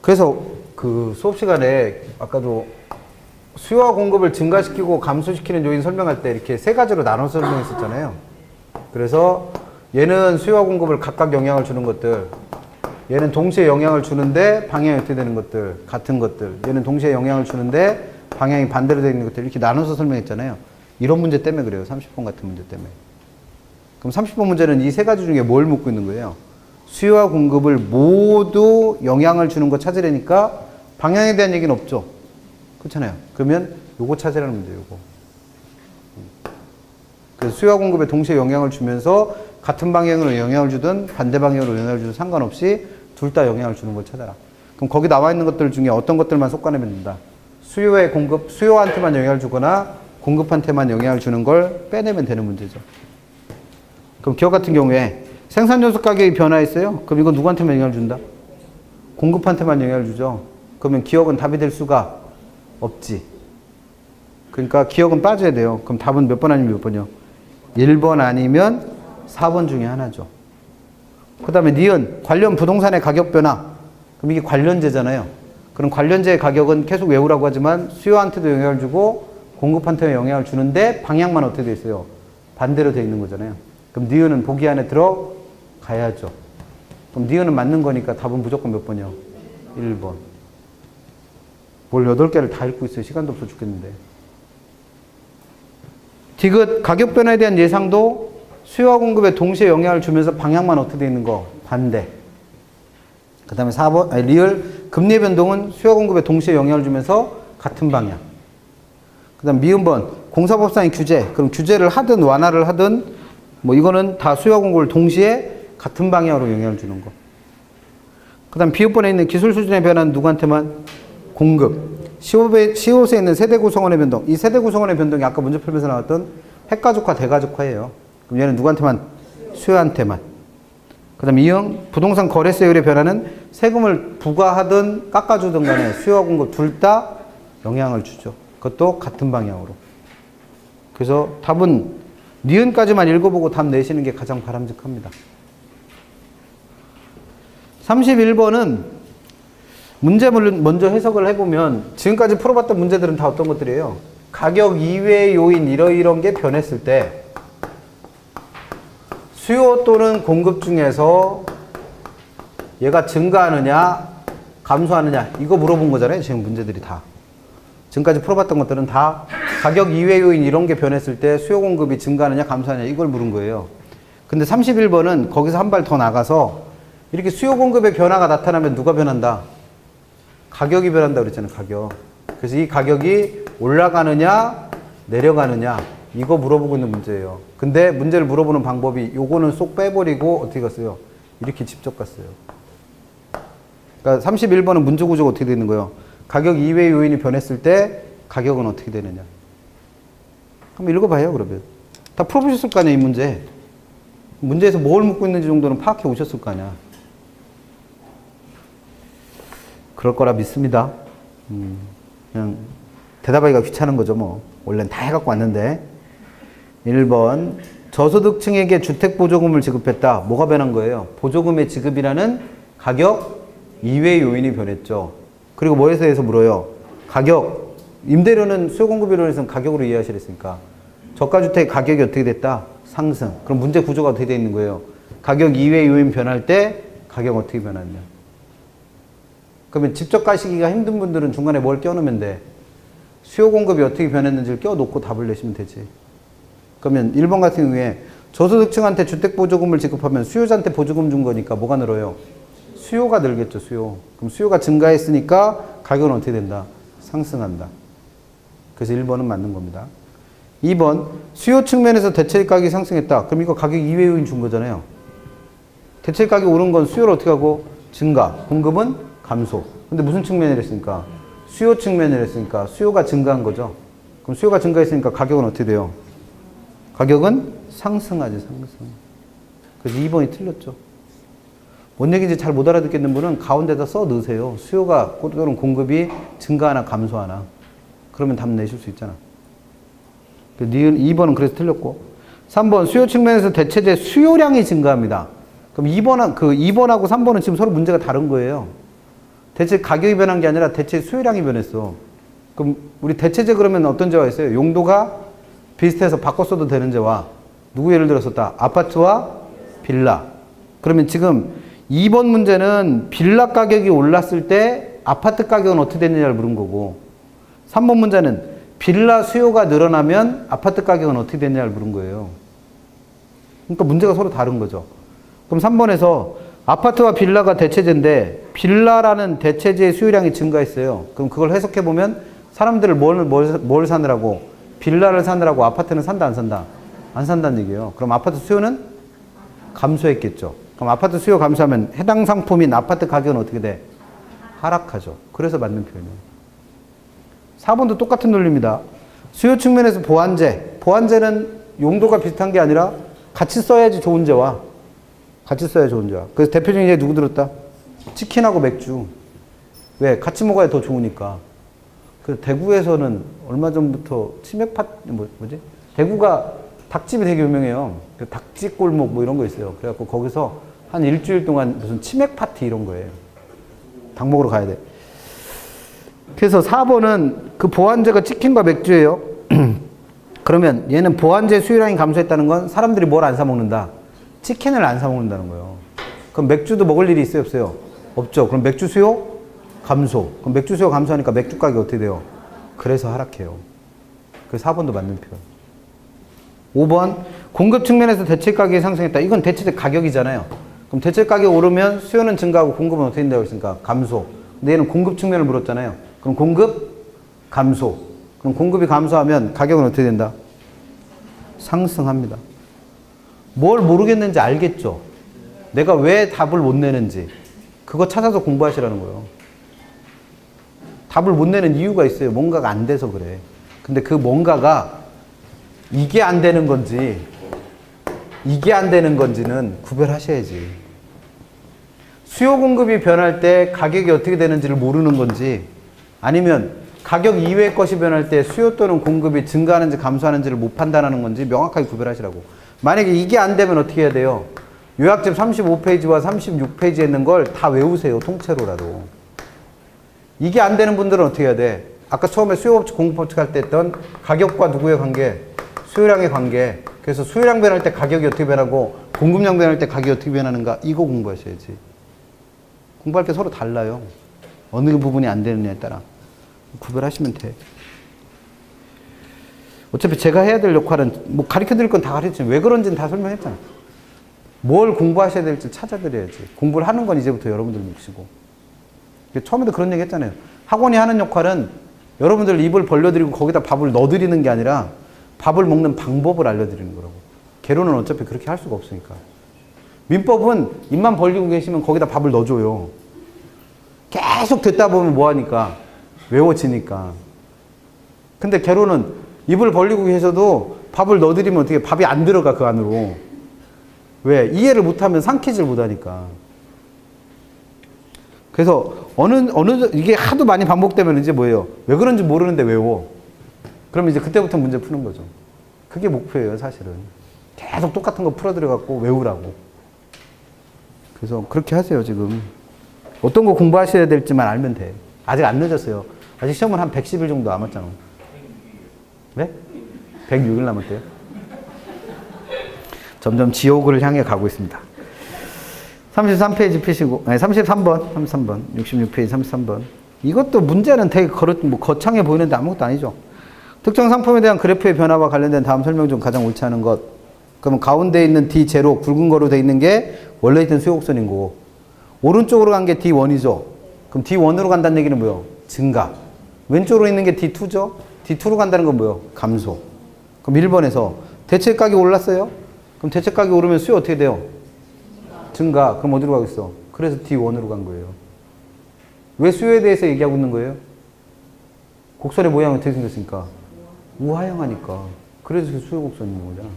그래서 그 수업 시간에 아까도 수요와 공급을 증가시키고 감소시키는 요인 설명할 때 이렇게 세 가지로 나눠서 설명했었잖아요. 그래서 얘는 수요와 공급을 각각 영향을 주는 것들, 얘는 동시에 영향을 주는데 방향이 어떻게 되는 것들, 같은 것들, 얘는 동시에 영향을 주는데 방향이 반대로 되어 있는 것들 이렇게 나눠서 설명했잖아요. 이런 문제 때문에 그래요. 30번 같은 문제 때문에. 그럼 30번 문제는 이 세 가지 중에 뭘 묻고 있는 거예요? 수요와 공급을 모두 영향을 주는 거 찾으려니까 방향에 대한 얘기는 없죠. 그렇잖아요. 그러면 요거 찾으라는 문제예요. 요거. 그래서 수요와 공급에 동시에 영향을 주면서 같은 방향으로 영향을 주든 반대 방향으로 영향을 주든 상관없이 둘 다 영향을 주는 걸 찾아라. 그럼 거기 나와 있는 것들 중에 어떤 것들만 솎아내면 된다. 수요의 공급, 수요한테만 영향을 주거나 공급한테만 영향을 주는 걸 빼내면 되는 문제죠. 그럼 기업 같은 경우에 생산요소 가격이 변화했어요. 그럼 이건 누구한테만 영향을 준다? 공급한테만 영향을 주죠. 그러면 기업은 답이 될 수가 없지. 그러니까 기업은 빠져야 돼요. 그럼 답은 몇 번 아니면 몇 번이요? 1번 아니면 4번 중에 하나죠. 그 다음에 니은, 관련 부동산의 가격 변화. 그럼 이게 관련제잖아요. 그럼 관련제의 가격은 계속 외우라고 하지만 수요한테도 영향을 주고 공급한테도 영향을 주는데 방향만 어떻게 돼 있어요? 반대로 돼 있는 거잖아요. 그럼 니은은 보기 안에 들어가야죠. 그럼 니은은 맞는 거니까 답은 무조건 몇 번이요? 1번. 뭘 8개를 다 읽고 있어요. 시간도 없어 죽겠는데. 디귿, 가격 변화에 대한 예상도 수요와 공급에 동시에 영향을 주면서 방향만 어떻게 돼 있는 거? 반대. 그 다음에 4번, 리을, 금리의 변동은 수요와 공급에 동시에 영향을 주면서 같은 방향. 그 다음 미음번, 공사법상의 규제. 그럼 규제를 하든 완화를 하든 뭐 이거는 다 수요와 공급을 동시에 같은 방향으로 영향을 주는 거. 그 다음 비읍번에 있는 기술 수준의 변화는 누구한테만? 공급. 시옷에 있는 세대 구성원의 변동. 이 세대 구성원의 변동이 아까 문제 풀면서 나왔던 핵가족화, 대가족화예요. 그럼 얘는 누구한테만? 수요한테만. 그 다음 이응, 부동산 거래세율의 변화는 세금을 부과하든 깎아주든 간에 수요와 공급 둘 다 영향을 주죠. 그것도 같은 방향으로. 그래서 답은 니은까지만 읽어보고 답 내시는 게 가장 바람직합니다. 31번은 문제를 먼저 해석을 해보면 지금까지 풀어봤던 문제들은 다 어떤 것들이에요? 가격 이외의 요인 이런 게 변했을 때 수요 또는 공급 중에서 얘가 증가하느냐 감소하느냐 이거 물어본 거잖아요. 지금 문제들이 다. 지금까지 풀어봤던 것들은 다 가격 이외 요인 이런 게 변했을 때 수요 공급이 증가하느냐 감소하느냐 이걸 물은 거예요. 근데 31번은 거기서 한 발 더 나가서 이렇게 수요 공급의 변화가 나타나면 누가 변한다? 가격이 변한다 그랬잖아요. 가격. 그래서 이 가격이 올라가느냐 내려가느냐 이거 물어보고 있는 문제예요. 근데 문제를 물어보는 방법이 요거는 쏙 빼버리고 어떻게 갔어요? 이렇게 직접 갔어요. 그러니까 31번은 문제 구조가 어떻게 되는 거예요? 가격 이외의 요인이 변했을 때 가격은 어떻게 되느냐. 한번 읽어봐요. 그러면. 다 풀어보셨을 거 아니야 이 문제. 문제에서 뭘 묻고 있는지 정도는 파악해 오셨을 거 아니야. 그럴 거라 믿습니다. 그냥 대답하기가 귀찮은 거죠 뭐. 원래는 다 해갖고 왔는데. 1번 저소득층에게 주택보조금을 지급했다. 뭐가 변한 거예요? 보조금의 지급이라는 가격 이외의 요인이 변했죠. 그리고 뭐에서 해서 물어요? 가격. 임대료는 수요공급 이론에서는 가격으로 이해하시랬으니까. 저가주택 가격이 어떻게 됐다? 상승. 그럼 문제 구조가 어떻게 되어 있는 거예요? 가격 이외의 요인 변할 때 가격은 어떻게 변하느냐. 그러면 직접 가시기가 힘든 분들은 중간에 뭘 껴놓으면 돼? 수요 공급이 어떻게 변했는지를 껴놓고 답을 내시면 되지. 그러면 1번 같은 경우에 저소득층한테 주택보조금을 지급하면 수요자한테 보조금 준 거니까 뭐가 늘어요? 수요가 늘겠죠. 수요. 그럼 수요가 증가했으니까 가격은 어떻게 된다? 상승한다. 그래서 1번은 맞는 겁니다. 2번 수요 측면에서 대체적 가격이 상승했다. 그럼 이거 가격 이외 요인 준 거잖아요. 대체적 가격이 오른 건 수요를 어떻게 하고? 증가. 공급은 감소. 근데 무슨 측면이라 했으니까? 수요 측면이라 했으니까 수요가 증가한 거죠. 그럼 수요가 증가했으니까 가격은 어떻게 돼요? 가격은 상승하지. 상승. 그래서 2번이 틀렸죠. 뭔 얘기인지 잘 못 알아듣겠는 분은 가운데다 써 넣으세요. 수요가 또는 공급이 증가하나 감소하나. 그러면 답 내실 수 있잖아. 2번은 그래서 틀렸고. 3번 수요 측면에서 대체재 수요량이 증가합니다. 그럼 2번하고 3번은 지금 서로 문제가 다른 거예요. 대체 가격이 변한 게 아니라 대체 수요량이 변했어. 그럼 우리 대체재 그러면 어떤 재가 있어요? 용도가 비슷해서 바꿔 써도 되는 재와 누구 예를 들어 썼다? 아파트와 빌라. 그러면 지금 2번 문제는 빌라 가격이 올랐을 때 아파트 가격은 어떻게 됐느냐를 물은 거고 3번 문제는 빌라 수요가 늘어나면 아파트 가격은 어떻게 됐냐를 물은 거예요. 그러니까 문제가 서로 다른 거죠. 그럼 3번에서 아파트와 빌라가 대체재인데 빌라라는 대체재의 수요량이 증가했어요. 그럼 그걸 해석해보면 사람들을 뭘 사느라고? 빌라를 사느라고 아파트는 산다 안 산다? 안 산다는 얘기예요. 그럼 아파트 수요는 감소했겠죠. 그럼 아파트 수요 감소하면 해당 상품인 아파트 가격은 어떻게 돼? 하락하죠. 그래서 맞는 표현이에요. 4번도 똑같은 논리입니다. 수요 측면에서 보완재. 보완재는 용도가 비슷한 게 아니라 같이 써야지 좋은 재와 같이 써야 좋은 재와. 그래서 대표적인 예 누구 들었다? 치킨하고 맥주. 왜? 같이 먹어야 더 좋으니까. 그래서 대구에서는 얼마 전부터 뭐지? 대구가 닭집이 되게 유명해요. 닭집 골목 뭐 이런 거 있어요. 그래갖고 거기서 한 일주일 동안 무슨 치맥 파티 이런 거예요. 닭 먹으러 가야 돼. 그래서 4번은 그 보완재가 치킨과 맥주예요. 그러면 얘는 보완재 수요량이 감소했다는 건 사람들이 뭘 안 사 먹는다? 치킨을 안 사 먹는다는 거예요. 그럼 맥주도 먹을 일이 있어요? 없어요? 없죠. 그럼 맥주 수요? 감소. 그럼 맥주 수요 감소하니까 맥주 가격이 어떻게 돼요? 그래서 하락해요. 그래서 4번도 맞는 표현. 5번 공급 측면에서 대체 가격이 상승했다. 이건 대체 가격이잖아요. 그럼 대체 가격이 오르면 수요는 증가하고 공급은 어떻게 된다고 했으니까 감소. 근데 얘는 공급 측면을 물었잖아요. 그럼 공급 감소. 그럼 공급이 감소하면 가격은 어떻게 된다? 상승합니다. 뭘 모르겠는지 알겠죠? 내가 왜 답을 못 내는지 그거 찾아서 공부하시라는 거예요. 답을 못 내는 이유가 있어요. 뭔가가 안 돼서 그래. 근데 그 뭔가가 이게 안 되는 건지 이게 안 되는 건지는 구별하셔야지. 수요 공급이 변할 때 가격이 어떻게 되는지를 모르는 건지 아니면 가격 이외의 것이 변할 때 수요 또는 공급이 증가하는지 감소하는지를 못 판단하는 건지 명확하게 구별하시라고. 만약에 이게 안 되면 어떻게 해야 돼요? 요약집 35페이지와 36페이지에 있는 걸 다 외우세요. 통째로라도. 이게 안 되는 분들은 어떻게 해야 돼? 아까 처음에 수요법칙 공급법칙 할 때 했던 가격과 누구의 관계? 수요량의 관계. 그래서 수요량 변할 때 가격이 어떻게 변하고 공급량 변할 때 가격이 어떻게 변하는가? 이거 공부하셔야지. 공부할 때 서로 달라요. 어느 부분이 안 되느냐에 따라 구별하시면 돼. 어차피 제가 해야 될 역할은 뭐 가르쳐 드릴 건 다 가르쳤지만 왜 그런지는 다 설명했잖아. 뭘 공부하셔야 될지 찾아드려야지. 공부를 하는 건 이제부터 여러분들 몫이고. 처음에도 그런 얘기 했잖아요. 학원이 하는 역할은 여러분들 입을 벌려드리고 거기다 밥을 넣어드리는 게 아니라 밥을 먹는 방법을 알려드리는 거라고. 개론은 어차피 그렇게 할 수가 없으니까. 민법은 입만 벌리고 계시면 거기다 밥을 넣어줘요. 계속 듣다 보면 뭐하니까? 외워지니까. 근데 개론은 입을 벌리고 계셔도 밥을 넣어드리면 어떻게 밥이 안 들어가 그 안으로. 왜? 이해를 못하면 삼키질 못하니까. 그래서 이게 하도 많이 반복되면 이제 뭐예요? 왜 그런지 모르는데 외워. 그러면 이제 그때부터 문제 푸는 거죠. 그게 목표예요, 사실은. 계속 똑같은 거 풀어드려갖고 외우라고. 그래서 그렇게 하세요, 지금. 어떤 거 공부하셔야 될지만 알면 돼. 아직 안 늦었어요. 아직 시험은 한 110일 정도 남았잖아. 네? 106일 남았대요. 점점 지옥을 향해 가고 있습니다. 33페이지 펴시고, 아니, 33번, 66페이지 33번. 이것도 문제는 되게 거창해 보이는데 아무것도 아니죠. 특정 상품에 대한 그래프의 변화와 관련된 다음 설명 중 가장 옳지 않은 것. 그러면 가운데 있는 D0, 굵은 거로 되어 있는 게 원래 있던 수요곡선인 거고, 오른쪽으로 간 게 D1이죠. 그럼 D1으로 간다는 얘기는 뭐예요? 증가. 왼쪽으로 있는 게 D2죠. D2로 간다는 건 뭐예요? 감소. 그럼 1번에서 대체가격이 올랐어요? 그럼 대체가격이 오르면 수요 어떻게 돼요? 증가. 그럼 어디로 가겠어? 그래서 D1으로 간 거예요. 왜 수요에 대해서 얘기하고 있는 거예요? 곡선의 모양이 어떻게 생겼으니까? 우하향하니까. 그래서 수요 곡선인 거잖아.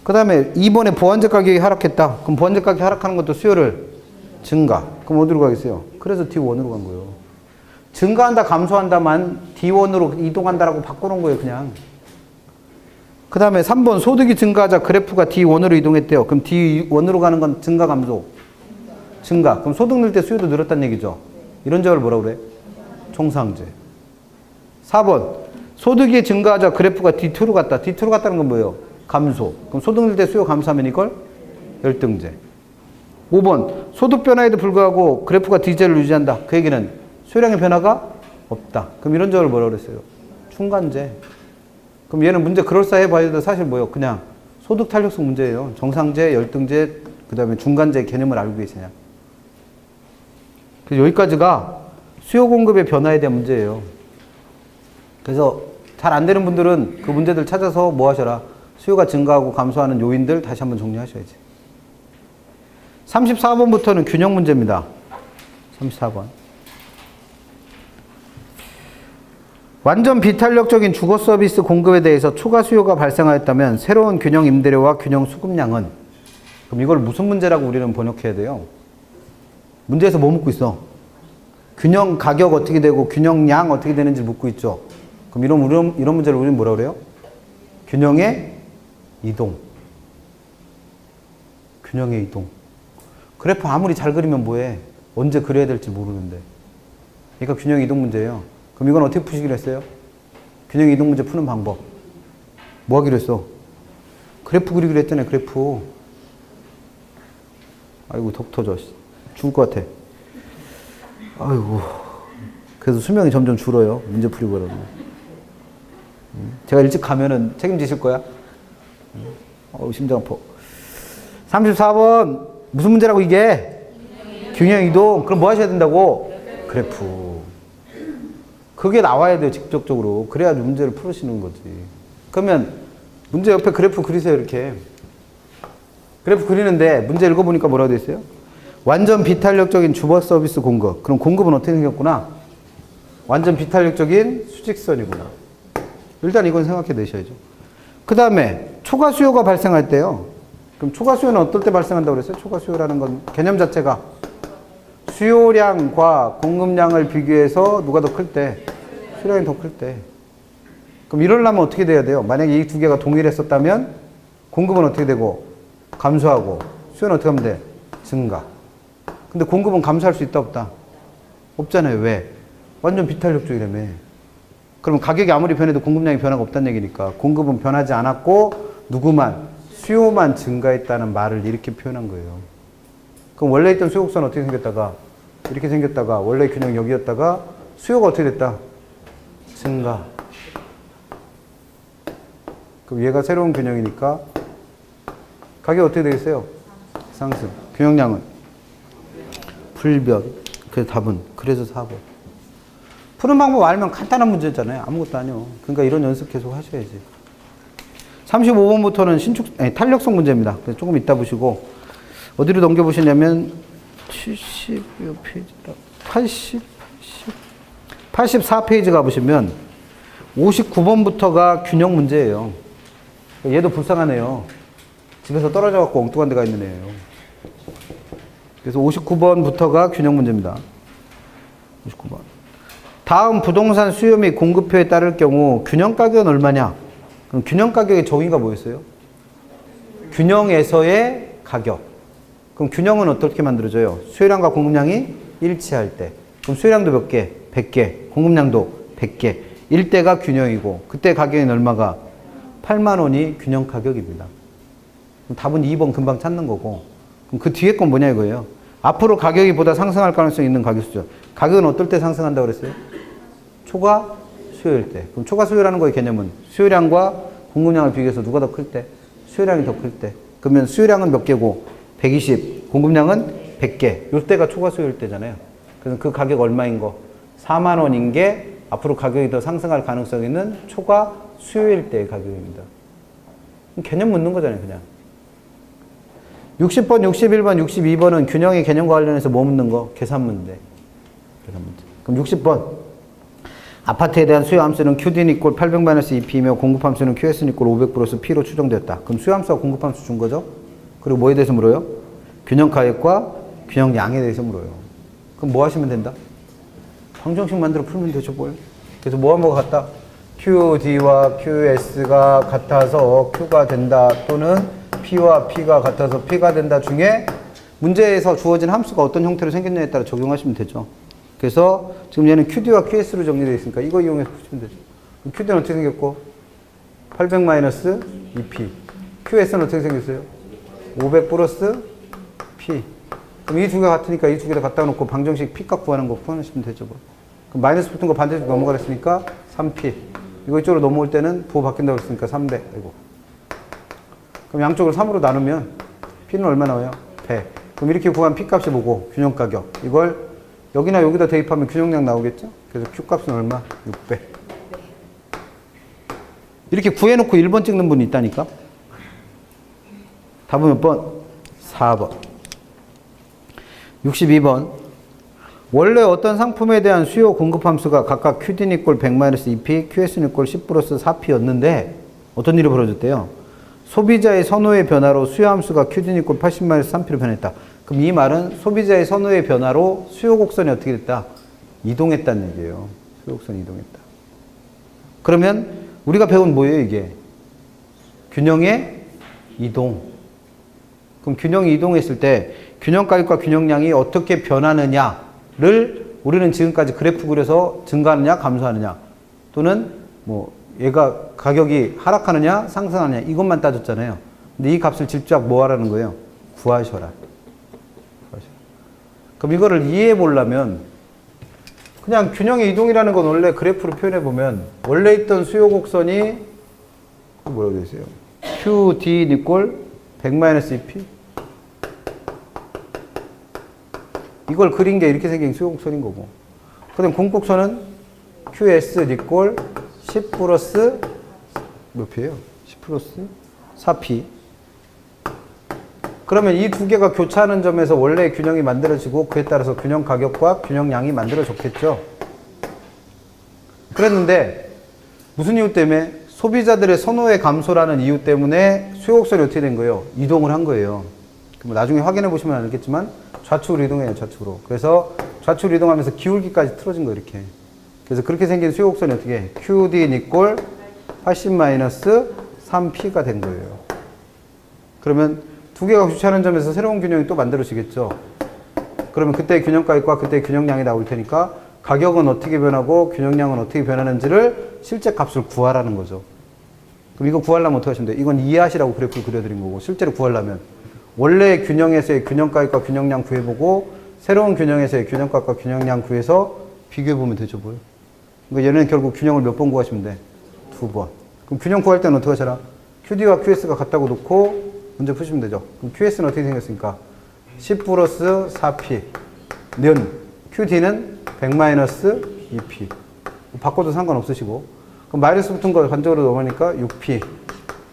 그 다음에 2번에 보완제 가격이 하락했다. 그럼 보완제 가격이 하락하는 것도 수요를 증가. 그럼 어디로 가겠어요? 그래서 D1으로 간 거예요. 증가한다, 감소한다만 D1으로 이동한다라고 바꿔놓은 거예요, 그냥. 그 다음에 3번 소득이 증가하자 그래프가 D1으로 이동했대요. 그럼 D1으로 가는 건 증가, 감소? 증가. 그럼 소득 늘 때 수요도 늘었다는 얘기죠. 이런 적을 뭐라고 그래? 총상제. 4번 소득이 증가하자 그래프가 D2로 갔다. D2로 갔다는 건 뭐예요? 감소. 그럼 소득 늘 때 수요 감소하면 이걸 열등제. 5번 소득 변화에도 불구하고 그래프가 D제를 유지한다. 그 얘기는 수요량의 변화가 없다. 그럼 이런 적을 뭐라고 그랬어요? 중간제. 그럼 얘는 문제 그럴싸해 봐도 사실 뭐예요? 그냥 소득 탄력성 문제예요. 정상제, 열등제, 그 다음에 중간제 개념을 알고 계시냐. 그래서 여기까지가 수요 공급의 변화에 대한 문제예요. 그래서 잘 안 되는 분들은 그 문제들 찾아서 뭐 하셔라. 수요가 증가하고 감소하는 요인들 다시 한번 정리하셔야지. 34번부터는 균형 문제입니다. 34번. 완전 비탄력적인 주거 서비스 공급에 대해서 초과 수요가 발생하였다면 새로운 균형 임대료와 균형 수급량은, 그럼 이걸 무슨 문제라고 우리는 번역해야 돼요? 문제에서 뭐 묻고 있어? 균형 가격 어떻게 되고 균형량 어떻게 되는지 묻고 있죠. 그럼 이런 문제를 우리는 뭐라 그래요? 균형의 이동. 균형의 이동. 그래프 아무리 잘 그리면 뭐해? 언제 그려야 될지 모르는데. 그러니까 균형 이동 문제예요. 그럼 이건 어떻게 푸시기로 했어요? 균형 이동 문제 푸는 방법. 뭐 하기로 했어? 그래프 그리기로 했잖아요, 그래프. 아이고, 덕 터져. 죽을 것 같아. 아이고. 그래서 수명이 점점 줄어요. 문제 풀이고 그러면. 제가 일찍 가면은 책임지실 거야? 심장 아파. 34번. 무슨 문제라고 이게? 균형 이동. 그럼 뭐 하셔야 된다고? 그래프. 그게 나와야 돼요, 직접적으로. 그래야 문제를 풀으시는 거지. 그러면 문제 옆에 그래프 그리세요, 이렇게. 그래프 그리는데 문제 읽어보니까 뭐라고 돼 있어요? 완전 비탄력적인 주거 서비스 공급. 그럼 공급은 어떻게 생겼구나? 완전 비탄력적인 수직선이구나. 일단 이건 생각해 내셔야죠. 그 다음에 초과 수요가 발생할 때요. 그럼 초과 수요는 어떨 때 발생한다고 그랬어요? 초과 수요라는 건 개념 자체가 수요량과 공급량을 비교해서 누가 더 클 때? 수요량이 더 클 때. 그럼 이러려면 어떻게 돼야 돼요? 만약에 이 두 개가 동일했었다면 공급은 어떻게 되고? 감소하고 수요는 어떻게 하면 돼? 증가. 근데 공급은 감소할 수 있다 없다? 없잖아요. 왜? 완전 비탄력적이라며. 그럼 가격이 아무리 변해도 공급량이 변화가 없다는 얘기니까 공급은 변하지 않았고 누구만? 수요만 증가했다는 말을 이렇게 표현한 거예요. 그럼 원래 있던 수요곡선은 어떻게 생겼다가 이렇게 생겼다가 원래 균형 여기였다가 수요가 어떻게 됐다? 증가. 그럼 얘가 새로운 균형이니까 가격이 어떻게 되겠어요? 상승. 균형량은? 불변. 그래서 답은 그래서 4번. 푸는 방법 알면 간단한 문제잖아요. 아무것도 아니요. 그러니까 이런 연습 계속 하셔야지. 35번부터는 탄력성 문제입니다. 그래서 조금 이따 보시고 어디로 넘겨보시냐면 70페이지다. 84페이지 가보시면 59번부터가 균형 문제예요. 얘도 불쌍하네요. 집에서 떨어져갖고 엉뚱한 데가 있는 애예요. 그래서 59번부터가 균형 문제입니다. 59번. 다음 부동산 수요 및 공급표에 따를 경우 균형 가격은 얼마냐? 그럼 균형 가격의 정의가 뭐였어요? 균형에서의 가격. 그럼 균형은 어떻게 만들어져요? 수요량과 공급량이 일치할 때. 그럼 수요량도 몇 개? 100개. 공급량도 100개. 일대가 균형이고 그때 가격은 얼마가? 8만 원이 균형 가격입니다. 그럼 답은 2번 금방 찾는 거고. 그럼 그 뒤에 건 뭐냐 이거예요. 앞으로 가격이 보다 상승할 가능성이 있는 가격수죠. 가격은 어떨 때 상승한다고 그랬어요? 초과 수요일 때. 그럼 초과 수요라는 거의 개념은 수요량과 공급량을 비교해서 누가 더 클 때? 수요량이 더 클 때. 그러면 수요량은 몇 개고? 120. 공급량은 100개. 요때가 초과 수요일 때잖아요. 그래서 그 가격 얼마인 거? 4만 원인 게 앞으로 가격이 더 상승할 가능성이 있는 초과 수요일 때의 가격입니다. 개념 묻는 거잖아요, 그냥. 60번, 61번, 62번은 균형의 개념과 관련해서 뭐 묻는 거? 계산 문제. 계산 문제. 그럼 60번. 아파트에 대한 수요 함수는 QD는 이꼴 800-2P이며 공급 함수는 QS는 이꼴 500 플러스 P로 추정되었다. 그럼 수요 함수와 공급 함수 준 거죠? 그리고 뭐에 대해서 물어요? 균형 가격과 균형 양에 대해서 물어요. 그럼 뭐 하시면 된다? 방정식 만들어 풀면 되죠, 뭘. 그래서 뭐와 뭐가 같다? QD와 QS가 같아서 Q가 된다. 또는 P와 P가 같아서 P가 된다 중에 문제에서 주어진 함수가 어떤 형태로 생겼냐에 따라 적용하시면 되죠. 그래서 지금 얘는 QD와 QS로 정리되어 있으니까 이거 이용해서 푸시면 되죠. 그럼 QD는 어떻게 생겼고? 800-2P. QS는 어떻게 생겼어요? 500 플러스 P. 그럼 이 두 개 같으니까 이 두 개 다 갖다 놓고 방정식 P값 구하는 거 구하시면 되죠. 뭐. 그럼 마이너스 붙은 거 반대쪽 넘어가랬으니까 3P. 이거 이쪽으로 넘어올 때는 부호 바뀐다고 했으니까 300. 아이고. 그럼 양쪽을 3으로 나누면 P는 얼마 나와요? 100. 그럼 이렇게 구한 P값이 뭐고? 균형 가격. 이걸 여기나 여기다 대입하면 균형량 나오겠죠? 그래서 Q값은 얼마? 600. 이렇게 구해놓고 1번 찍는 분이 있다니까? 답은 몇 번? 4번. 62번. 원래 어떤 상품에 대한 수요 공급 함수가 각각 QD는 이꼴 100-2P, QS는 이꼴 10 플러스 4P였는데 어떤 일이 벌어졌대요? 소비자의 선호의 변화로 수요 함수가 QD는 이꼴 80-3P로 변했다. 그럼 이 말은 소비자의 선호의 변화로 수요 곡선이 어떻게 됐다? 이동했다는 얘기예요. 수요 곡선이 이동했다. 그러면 우리가 배운 뭐예요, 이게? 균형의 이동. 그럼 균형이 이동했을 때 균형 가격과 균형량이 어떻게 변하느냐를 우리는 지금까지 그래프 그려서 증가하느냐, 감소하느냐, 또는 뭐 얘가 가격이 하락하느냐, 상승하느냐 이것만 따졌잖아요. 근데 이 값을 직접 뭐 하라는 거예요? 구하셔라. 그럼 이거를 이해해 보려면 그냥 균형의 이동이라는 건 원래 그래프로 표현해 보면 원래 있던 수요 곡선이 뭐라고 되어 있어요? QD 이꼴 100-2P. 이걸 그린 게 이렇게 생긴 수요 곡선인 거고. 그다음 공곡선은 QS 이꼴 10 플러스 몇 P예요? 10 플러스 4P. 그러면 이 두 개가 교차하는 점에서 원래 균형이 만들어지고 그에 따라서 균형 가격과 균형량이 만들어졌겠죠. 그랬는데 무슨 이유 때문에? 소비자들의 선호의 감소라는 이유 때문에 수요 곡선이 어떻게 된 거예요? 이동을 한 거예요. 나중에 확인해 보시면 알겠지만 좌측으로 이동해요. 좌측으로. 그래서 좌측으로 이동하면서 기울기까지 틀어진 거예요. 이렇게. 그래서 그렇게 생긴 수요 곡선이 어떻게 해? QD 이꼴 80-3P가 된 거예요. 그러면 두 개가 교차하는 점에서 새로운 균형이 또 만들어지겠죠. 그러면 그때 균형 가격과 그때 균형량이 나올 테니까 가격은 어떻게 변하고 균형량은 어떻게 변하는지를 실제 값을 구하라는 거죠. 그럼 이거 구하려면 어떻게 하시면 돼요? 이건 이해하시라고 그래프를 그려드린 거고 실제로 구하려면 원래 균형에서의 균형 가격과 균형량 구해보고 새로운 균형에서의 균형값과 균형량 구해서 비교해보면 되죠, 뭘. 그러니까 얘는 결국 균형을 몇 번 구하시면 돼? 2번. 그럼 균형 구할 때는 어떻게 하셔라? QD와 QS가 같다고 놓고 문제 푸시면 되죠. 그럼 QS는 어떻게 생겼습니까? 10 플러스 4P 는 QD는 100-2P. 바꿔도 상관없으시고. 그럼 마이너스 붙은 거 반적으로 넘어가니까 6P.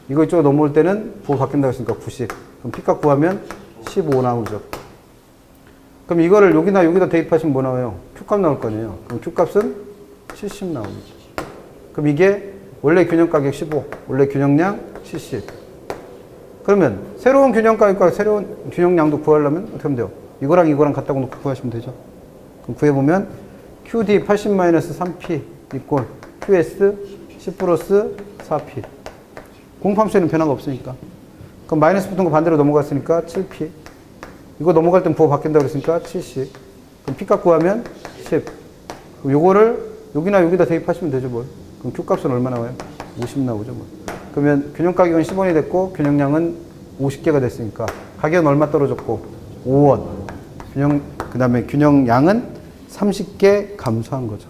이거 이쪽으로 넘어올 때는 부호 바뀐다고 했으니까 90. 그럼 P값 구하면 15 나오죠. 그럼 이거를 여기다 대입하시면 뭐 나와요? Q값 나올 거 아니에요. 그럼 Q값은 70 나옵니다. 그럼 이게 원래 균형 가격 15, 원래 균형량 70. 그러면 새로운 균형 가격과 새로운 균형량도 구하려면 어떻게 하면 돼요? 이거랑 같다고 놓고 구하시면 되죠. 그럼 구해보면 QD 80-3P 이꼴 QS 10 플러스 4P. 공함수에는 변화가 없으니까. 그럼 마이너스 붙은 거 반대로 넘어갔으니까 7P. 이거 넘어갈 땐 부호 바뀐다고 했으니까 70. 그럼 P값 구하면 10. 그럼 요거를 여기다 대입하시면 되죠, 뭘. 그럼 Q값은 얼마 나와요? 50 나오죠, 뭐. 그러면 균형 가격은 10원이 됐고 균형량은 50개가 됐으니까 가격은 얼마 떨어졌고 5원. 그 다음에 균형량은 30개 감소한 거죠.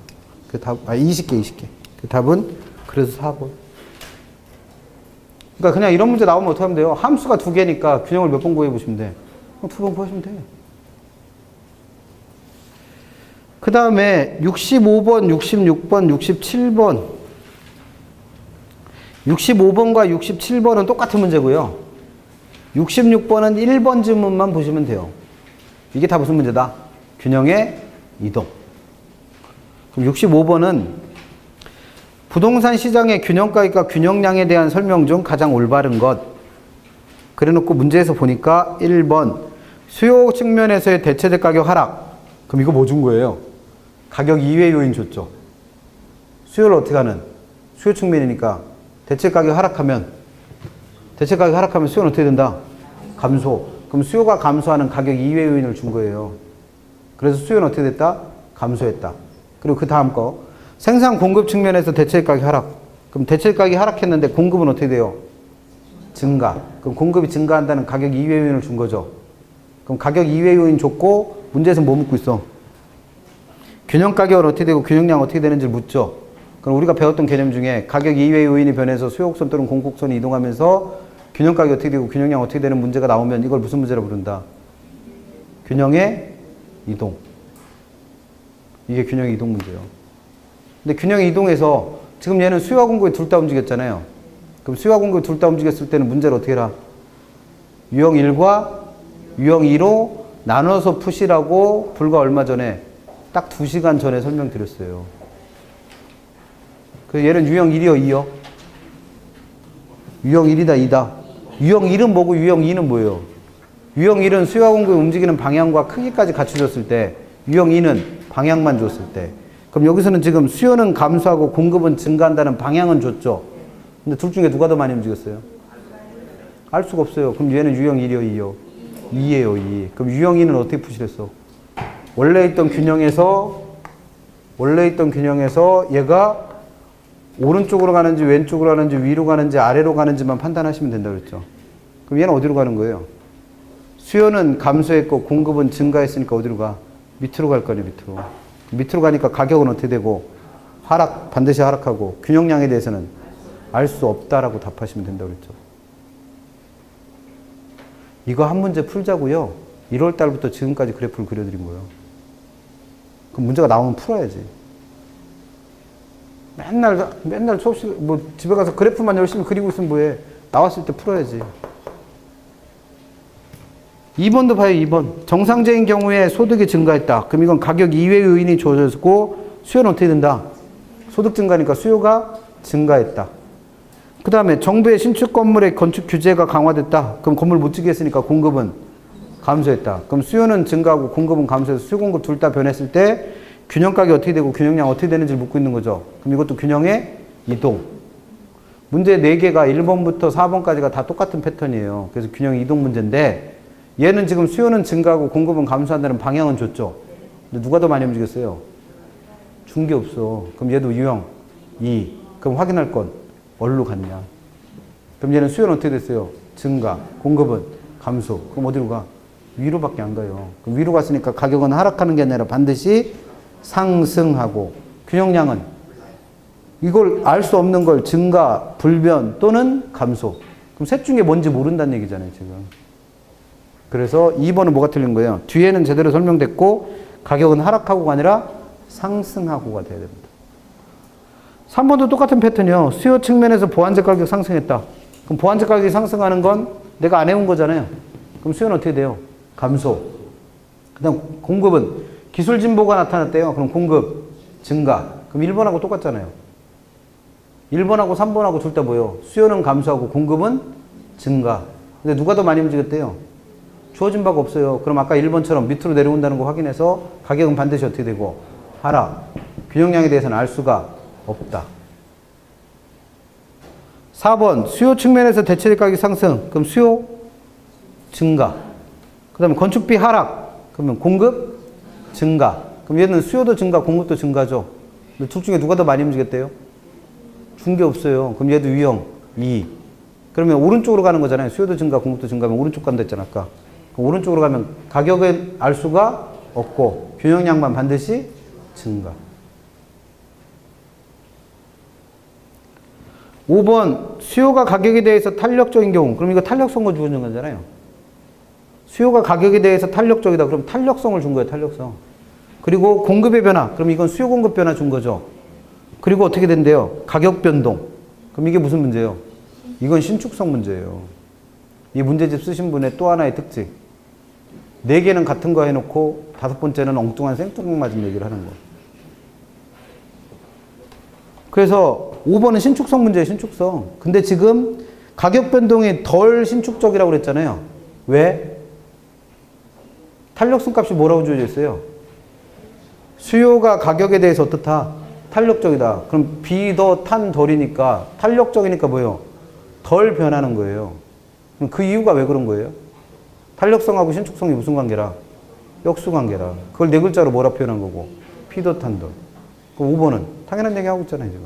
그 답, 20개. 그 답은 그래서 4번. 그러니까 그냥 이런 문제 나오면 어떻게 하면 돼요? 함수가 2개니까 균형을 몇 번 구해보시면 돼? 2번 구하시면 돼. 그 다음에 65번, 66번, 67번. 65번과 67번은 똑같은 문제고요. 66번은 1번 지문만 보시면 돼요. 이게 다 무슨 문제다? 균형의 이동. 그럼 65번은 부동산 시장의 균형가격과 균형량에 대한 설명 중 가장 올바른 것. 그래놓고 문제에서 보니까 1번 수요 측면에서의 대체적 가격 하락. 그럼 이거 뭐 준 거예요? 가격 이외 요인 줬죠. 수요를 어떻게 하는? 수요 측면이니까 대체적 가격 하락하면 수요는 어떻게 된다? 감소. 그럼 수요가 감소하는 가격 이외 요인을 준 거예요. 그래서 수요는 어떻게 됐다? 감소했다. 그리고 그 다음 거 생산 공급 측면에서 대체적 가격 하락. 그럼 대체적 가격이 하락했는데 공급은 어떻게 돼요? 증가. 그럼 공급이 증가한다는 가격 이외 요인을 준 거죠. 그럼 가격 이외 요인 줬고 문제에서 뭐 묻고 있어? 균형 가격은 어떻게 되고 균형량 어떻게 되는지를 묻죠. 그럼 우리가 배웠던 개념 중에 가격 이외 요인이 변해서 수요곡선 또는 공곡선이 이동하면서 균형 가격이 어떻게 되고 균형량 어떻게 되는 문제가 나오면 이걸 무슨 문제라고 부른다? 균형의 이동. 이게 균형의 이동 문제예요. 근데 균형의 이동에서 지금 얘는 수요와 공급이 둘 다 움직였잖아요. 그럼 수요와 공급이 둘 다 움직였을 때는 문제를 어떻게 해라? 유형 1과 유형 2로 나눠서 푸시라고 불과 얼마 전에 딱 2시간 전에 설명드렸어요. 그 얘는 유형 1이요, 2요? 유형 1이다, 2다. 유형 1은 뭐고 유형 2는 뭐예요? 유형 1은 수요와 공급이 움직이는 방향과 크기까지 갖춰줬을 때, 유형 2는 방향만 줬을 때. 그럼 여기서는 지금 수요는 감소하고 공급은 증가한다는 방향은 줬죠. 근데 둘 중에 누가 더 많이 움직였어요? 알 수가 없어요. 그럼 얘는 유형 1이요, 2요? 2예요, 2. 그럼 유형 2는 어떻게 푸시랬어? 원래 있던 균형에서 얘가 오른쪽으로 가는지 왼쪽으로 가는지 위로 가는지 아래로 가는지만 판단하시면 된다고 그랬죠. 그럼 얘는 어디로 가는 거예요? 수요는 감소했고 공급은 증가했으니까 어디로 가? 밑으로 갈 거네, 밑으로. 밑으로 가니까 가격은 어떻게 되고? 반드시 하락하고 균형량에 대해서는 알 수 없다라고 답하시면 된다고 그랬죠. 이거 한 문제 풀자고요. 1월 달부터 지금까지 그래프를 그려드린 거예요. 그럼 문제가 나오면 풀어야지. 맨날 수업실, 집에 가서 그래프만 열심히 그리고 있으면 뭐해. 나왔을 때 풀어야지. 2번도 봐요, 2번. 정상적인 경우에 소득이 증가했다. 그럼 이건 가격 이외 요인이 주어졌고, 수요는 어떻게 된다? 소득 증가니까 수요가 증가했다. 그 다음에 정부의 신축 건물의 건축 규제가 강화됐다. 그럼 건물 못 짓게 했으니까 공급은 감소했다. 그럼 수요는 증가하고 공급은 감소해서 수요 공급 둘 다 변했을 때 균형 가격이 어떻게 되고 균형량 어떻게 되는지를 묻고 있는 거죠. 그럼 이것도 균형의 이동. 문제 4개가 1번부터 4번까지가 다 똑같은 패턴이에요. 그래서 균형 이동 문제인데 얘는 지금 수요는 증가하고 공급은 감소한다는 방향은 줬죠. 근데 누가 더 많이 움직였어요? 준 게 없어. 그럼 얘도 유형 2. 그럼 확인할 건 어디로 갔냐? 그럼 얘는 수요는 어떻게 됐어요? 증가. 공급은 감소. 그럼 어디로 가? 위로밖에 안 가요. 그럼 위로 갔으니까 가격은 하락하는 게 아니라 반드시 상승하고, 균형량은 이걸 알 수 없는 걸 증가, 불변 또는 감소. 그럼 셋 중에 뭔지 모른다는 얘기잖아요, 지금. 그래서 2번은 뭐가 틀린 거예요? 뒤에는 제대로 설명됐고 가격은 하락하고가 아니라 상승하고가 돼야 됩니다. 3번도 똑같은 패턴이요. 수요 측면에서 보완제 가격 상승했다. 그럼 보완제 가격이 상승하는 건 내가 안 해온 거잖아요. 그럼 수요는 어떻게 돼요? 감소. 그 다음 공급은 기술 진보가 나타났대요. 그럼 공급 증가. 그럼 1번하고 똑같잖아요. 1번하고 3번하고 둘 다 뭐예요? 수요는 감소하고 공급은 증가. 근데 누가 더 많이 움직였대요? 주어진 바가 없어요. 그럼 아까 1번처럼 밑으로 내려온다는 거 확인해서 가격은 반드시 어떻게 되고? 하락. 균형량에 대해서는 알 수가 없다. 4번 수요 측면에서 대체적 가격 상승. 그럼 수요 증가. 그 다음에 건축비 하락. 그러면 공급 증가. 그럼 얘는 수요도 증가, 공급도 증가죠. 근데 둘 중에 누가 더 많이 움직였대요? 준 게 없어요. 그럼 얘도 유형 2. 그러면 오른쪽으로 가는 거잖아요. 수요도 증가, 공급도 증가하면 오른쪽 간다 했잖아, 아까. 오른쪽으로 가면 가격은 알 수가 없고 균형량만 반드시 증가. 5번 수요가 가격에 대해서 탄력적인 경우. 그럼 이거 탄력성을 주는 거잖아요. 수요가 가격에 대해서 탄력적이다. 그럼 탄력성을 준 거예요. 탄력성. 그리고 공급의 변화. 그럼 이건 수요 공급 변화 준 거죠. 그리고 어떻게 된대요? 가격 변동. 그럼 이게 무슨 문제예요? 이건 신축성 문제예요. 이 문제집 쓰신 분의 또 하나의 특징. 4개는 같은 거 해놓고 5번째는 엉뚱한 생뚱맞은 맞은 얘기를 하는 거. 그래서 5번은 신축성 문제예요. 신축성. 근데 지금 가격 변동이 덜 신축적이라고 그랬잖아요. 왜? 탄력성 값이 뭐라고 주어져 있어요? 수요가 가격에 대해서 어떻다? 탄력적이다. 그럼 비 더 탄 덜이니까 탄력적이니까 뭐예요? 덜 변하는 거예요. 그럼 그 이유가 왜 그런 거예요? 탄력성하고 신축성이 무슨 관계라? 역수관계라. 그걸 4글자로 뭐라 표현한 거고? 비 더 탄 덜. 그럼 5번은 당연한 얘기 하고 있잖아요, 지금.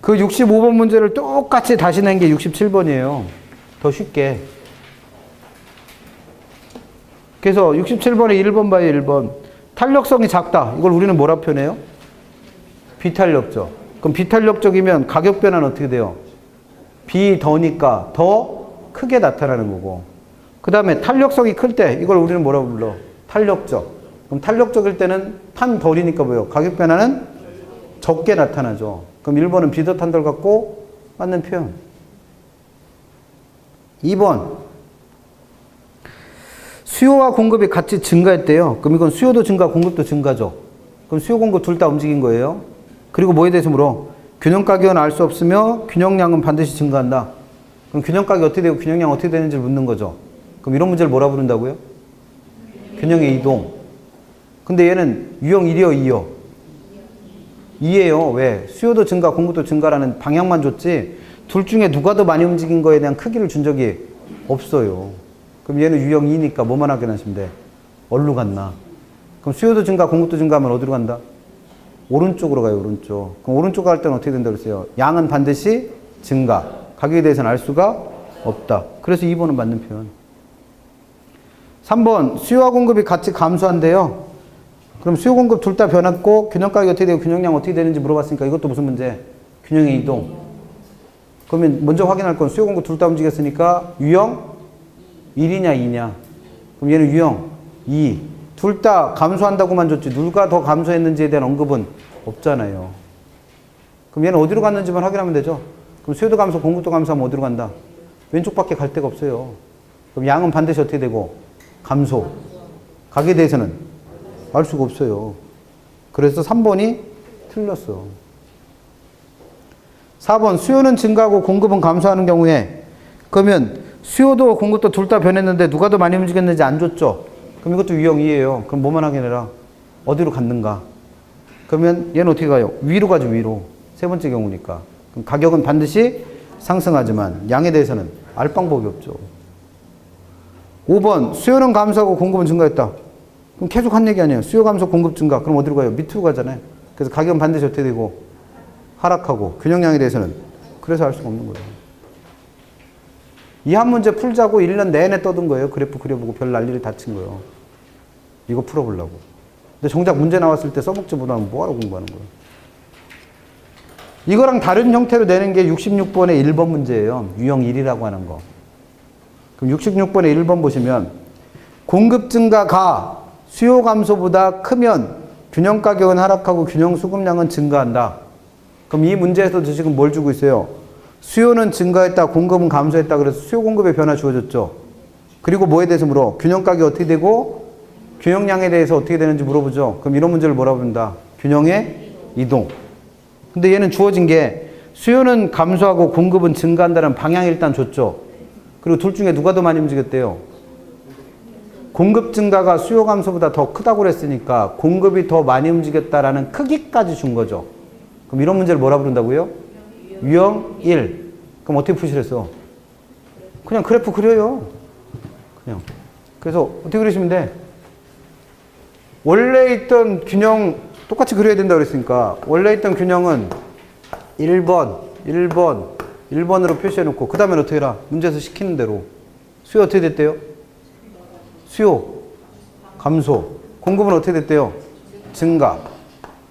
그 65번 문제를 똑같이 다시 낸 게 67번이에요. 더 쉽게. 그래서 67번에 1번 봐요, 1번. 탄력성이 작다. 이걸 우리는 뭐라 표현해요? 비탄력적. 그럼 비탄력적이면 가격 변화는 어떻게 돼요? 비더니까 더 크게 나타나는 거고. 그 다음에 탄력성이 클 때 이걸 우리는 뭐라고 불러? 탄력적. 그럼 탄력적일 때는 탄 덜이니까 뭐예요? 가격 변화는 적게 나타나죠. 그럼 1번은 비더 탄 덜 갖고 맞는 표현. 2번. 수요와 공급이 같이 증가했대요. 그럼 이건 수요도 증가, 공급도 증가죠. 그럼 수요, 공급 둘 다 움직인 거예요. 그리고 뭐에 대해서 물어? 균형 가격은 알 수 없으며 균형량은 반드시 증가한다. 그럼 균형 가격이 어떻게 되고 균형량 어떻게 되는지를 묻는 거죠. 그럼 이런 문제를 뭐라 부른다고요? 균형의 이동. 근데 얘는 유형 1이요, 2요? 2예요. 왜? 수요도 증가, 공급도 증가라는 방향만 줬지 둘 중에 누가 더 많이 움직인 거에 대한 크기를 준 적이 없어요. 그럼 얘는 유형 2니까 뭐만 확인하시면 돼? 어디로 갔나? 그럼 수요도 증가, 공급도 증가하면 어디로 간다? 오른쪽으로 가요, 오른쪽. 그럼 오른쪽 갈 때는 어떻게 된다고 그랬어요? 양은 반드시 증가. 가격에 대해서는 알 수가 없다. 그래서 2번은 맞는 표현. 3번, 수요와 공급이 같이 감소한대요. 그럼 수요, 공급 둘 다 변했고, 균형 가격이 어떻게 되고, 균형량 어떻게 되는지 물어봤으니까 이것도 무슨 문제? 균형의 이동. 그러면 먼저 확인할 건 수요, 공급 둘 다 움직였으니까 유형 1이냐, 2냐. 그럼 얘는 유형 2. 둘 다 감소한다고만 줬지, 누가 더 감소했는지에 대한 언급은 없잖아요. 그럼 얘는 어디로 갔는지만 확인하면 되죠. 그럼 수요도 감소, 공급도 감소하면 어디로 간다? 왼쪽밖에 갈 데가 없어요. 그럼 양은 반드시 어떻게 되고? 감소. 가격에 대해서는 알 수가 없어요. 그래서 3번이 틀렸어. 4번, 수요는 증가하고 공급은 감소하는 경우에, 그러면 수요도 공급도 둘 다 변했는데 누가 더 많이 움직였는지 안 줬죠? 그럼 이것도 유형 2예요. 그럼 뭐만 확인해라? 어디로 갔는가? 그러면 얘는 어떻게 가요? 위로 가죠, 위로. 세 번째 경우니까. 그럼 가격은 반드시 상승하지만 양에 대해서는 알 방법이 없죠. 5번, 수요는 감소하고 공급은 증가했다. 그럼 계속 한 얘기 아니에요. 수요 감소, 공급 증가. 그럼 어디로 가요? 밑으로 가잖아요. 그래서 가격은 반드시 어떻게 되고? 하락하고 균형량에 대해서는 그래서 알 수가 없는 거예요. 이 한 문제 풀자고 1년 내내 떠든 거예요. 그래프 그려보고 별 난리를 다 친 거예요. 이거 풀어보려고. 근데 정작 문제 나왔을 때 써먹지 못하면 뭐하러 공부하는 거예요. 이거랑 다른 형태로 내는 게 66번의 1번 문제예요. 유형 1이라고 하는 거. 그럼 66번의 1번 보시면 공급 증가가 수요 감소보다 크면 균형 가격은 하락하고 균형 수급량은 증가한다. 그럼 이 문제에서도 지금 뭘 주고 있어요? 수요는 증가했다, 공급은 감소했다. 그래서 수요 공급의 변화 주어졌죠. 그리고 뭐에 대해서 물어? 균형 가격이 어떻게 되고 균형량에 대해서 어떻게 되는지 물어보죠. 그럼 이런 문제를 뭐라고 부른다? 균형의 이동. 근데 얘는 주어진 게 수요는 감소하고 공급은 증가한다는 방향이 일단 줬죠. 그리고 둘 중에 누가 더 많이 움직였대요? 공급 증가가 수요 감소보다 더 크다고 그랬으니까 공급이 더 많이 움직였다라는 크기까지 준 거죠. 그럼 이런 문제를 뭐라 부른다고요? 유형 1. 그럼 어떻게 푸시랬어? 그냥 그래프 그려요. 그냥. 그래서 어떻게 그리시면 돼? 원래 있던 균형 똑같이 그려야 된다고 그랬으니까 원래 있던 균형은 1번으로 표시해놓고 그 다음에 어떻게 해라? 문제에서 시키는 대로 수요 어떻게 됐대요? 수요 감소. 공급은 어떻게 됐대요? 증가.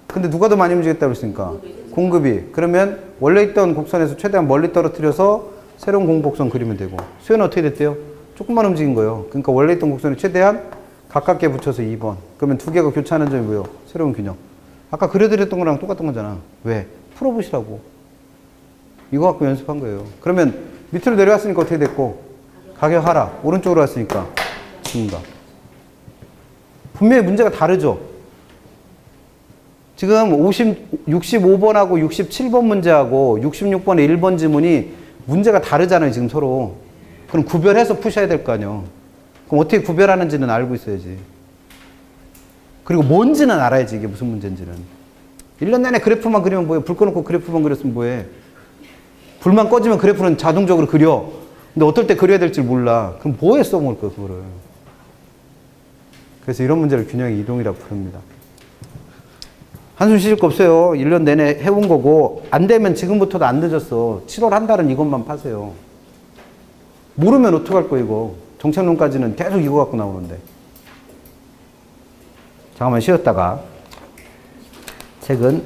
근데 누가 더 많이 움직였다고 그랬으니까 공급이. 그러면 원래 있던 곡선에서 최대한 멀리 떨어뜨려서 새로운 공복선 그리면 되고 수요는 어떻게 됐대요? 조금만 움직인 거예요. 그러니까 원래 있던 곡선에 최대한 가깝게 붙여서 2번. 그러면 두 개가 교차하는 점이 뭐예요? 새로운 균형. 아까 그려드렸던 거랑 똑같은 거잖아. 왜? 풀어보시라고. 이거 갖고 연습한 거예요. 그러면 밑으로 내려왔으니까 어떻게 됐고? 가격 하락. 오른쪽으로 왔으니까 증가. 분명히 문제가 다르죠? 지금 65번하고 67번 문제하고 66번의 1번 지문이 문제가 다르잖아요. 지금 서로. 그럼 구별해서 푸셔야 될 거 아니에요. 그럼 어떻게 구별하는지는 알고 있어야지. 그리고 뭔지는 알아야지. 이게 무슨 문제인지는. 1년 내내 그래프만 그리면 뭐해? 불 꺼놓고 그래프만 그렸으면 뭐해? 불만 꺼지면 그래프는 자동적으로 그려. 근데 어떨 때 그려야 될지 몰라. 그럼 뭐에 써먹을 거야, 그거를. 그래서 이런 문제를 균형의 이동이라고 부릅니다. 한숨 쉬실 거 없어요. 1년 내내 해온 거고 안 되면 지금부터도 안 늦었어. 7월 한 달은 이것만 파세요. 모르면 어떡할 거야 이거. 정책론까지는 계속 이거 갖고 나오는데. 잠깐만 쉬었다가 책은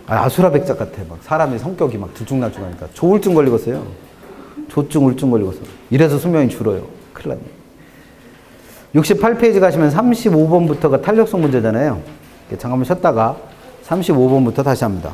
아수라백작 같아. 막 사람의 성격이 막 들쭉날쭉하니까 조울증 걸리겠어요. 조증, 우울증 걸리겠어. 이래서 수명이 줄어요. 큰일 났네. 68페이지 가시면 35번부터가 탄력성 문제잖아요. 잠깐만 쉬었다가 35번부터 다시 합니다.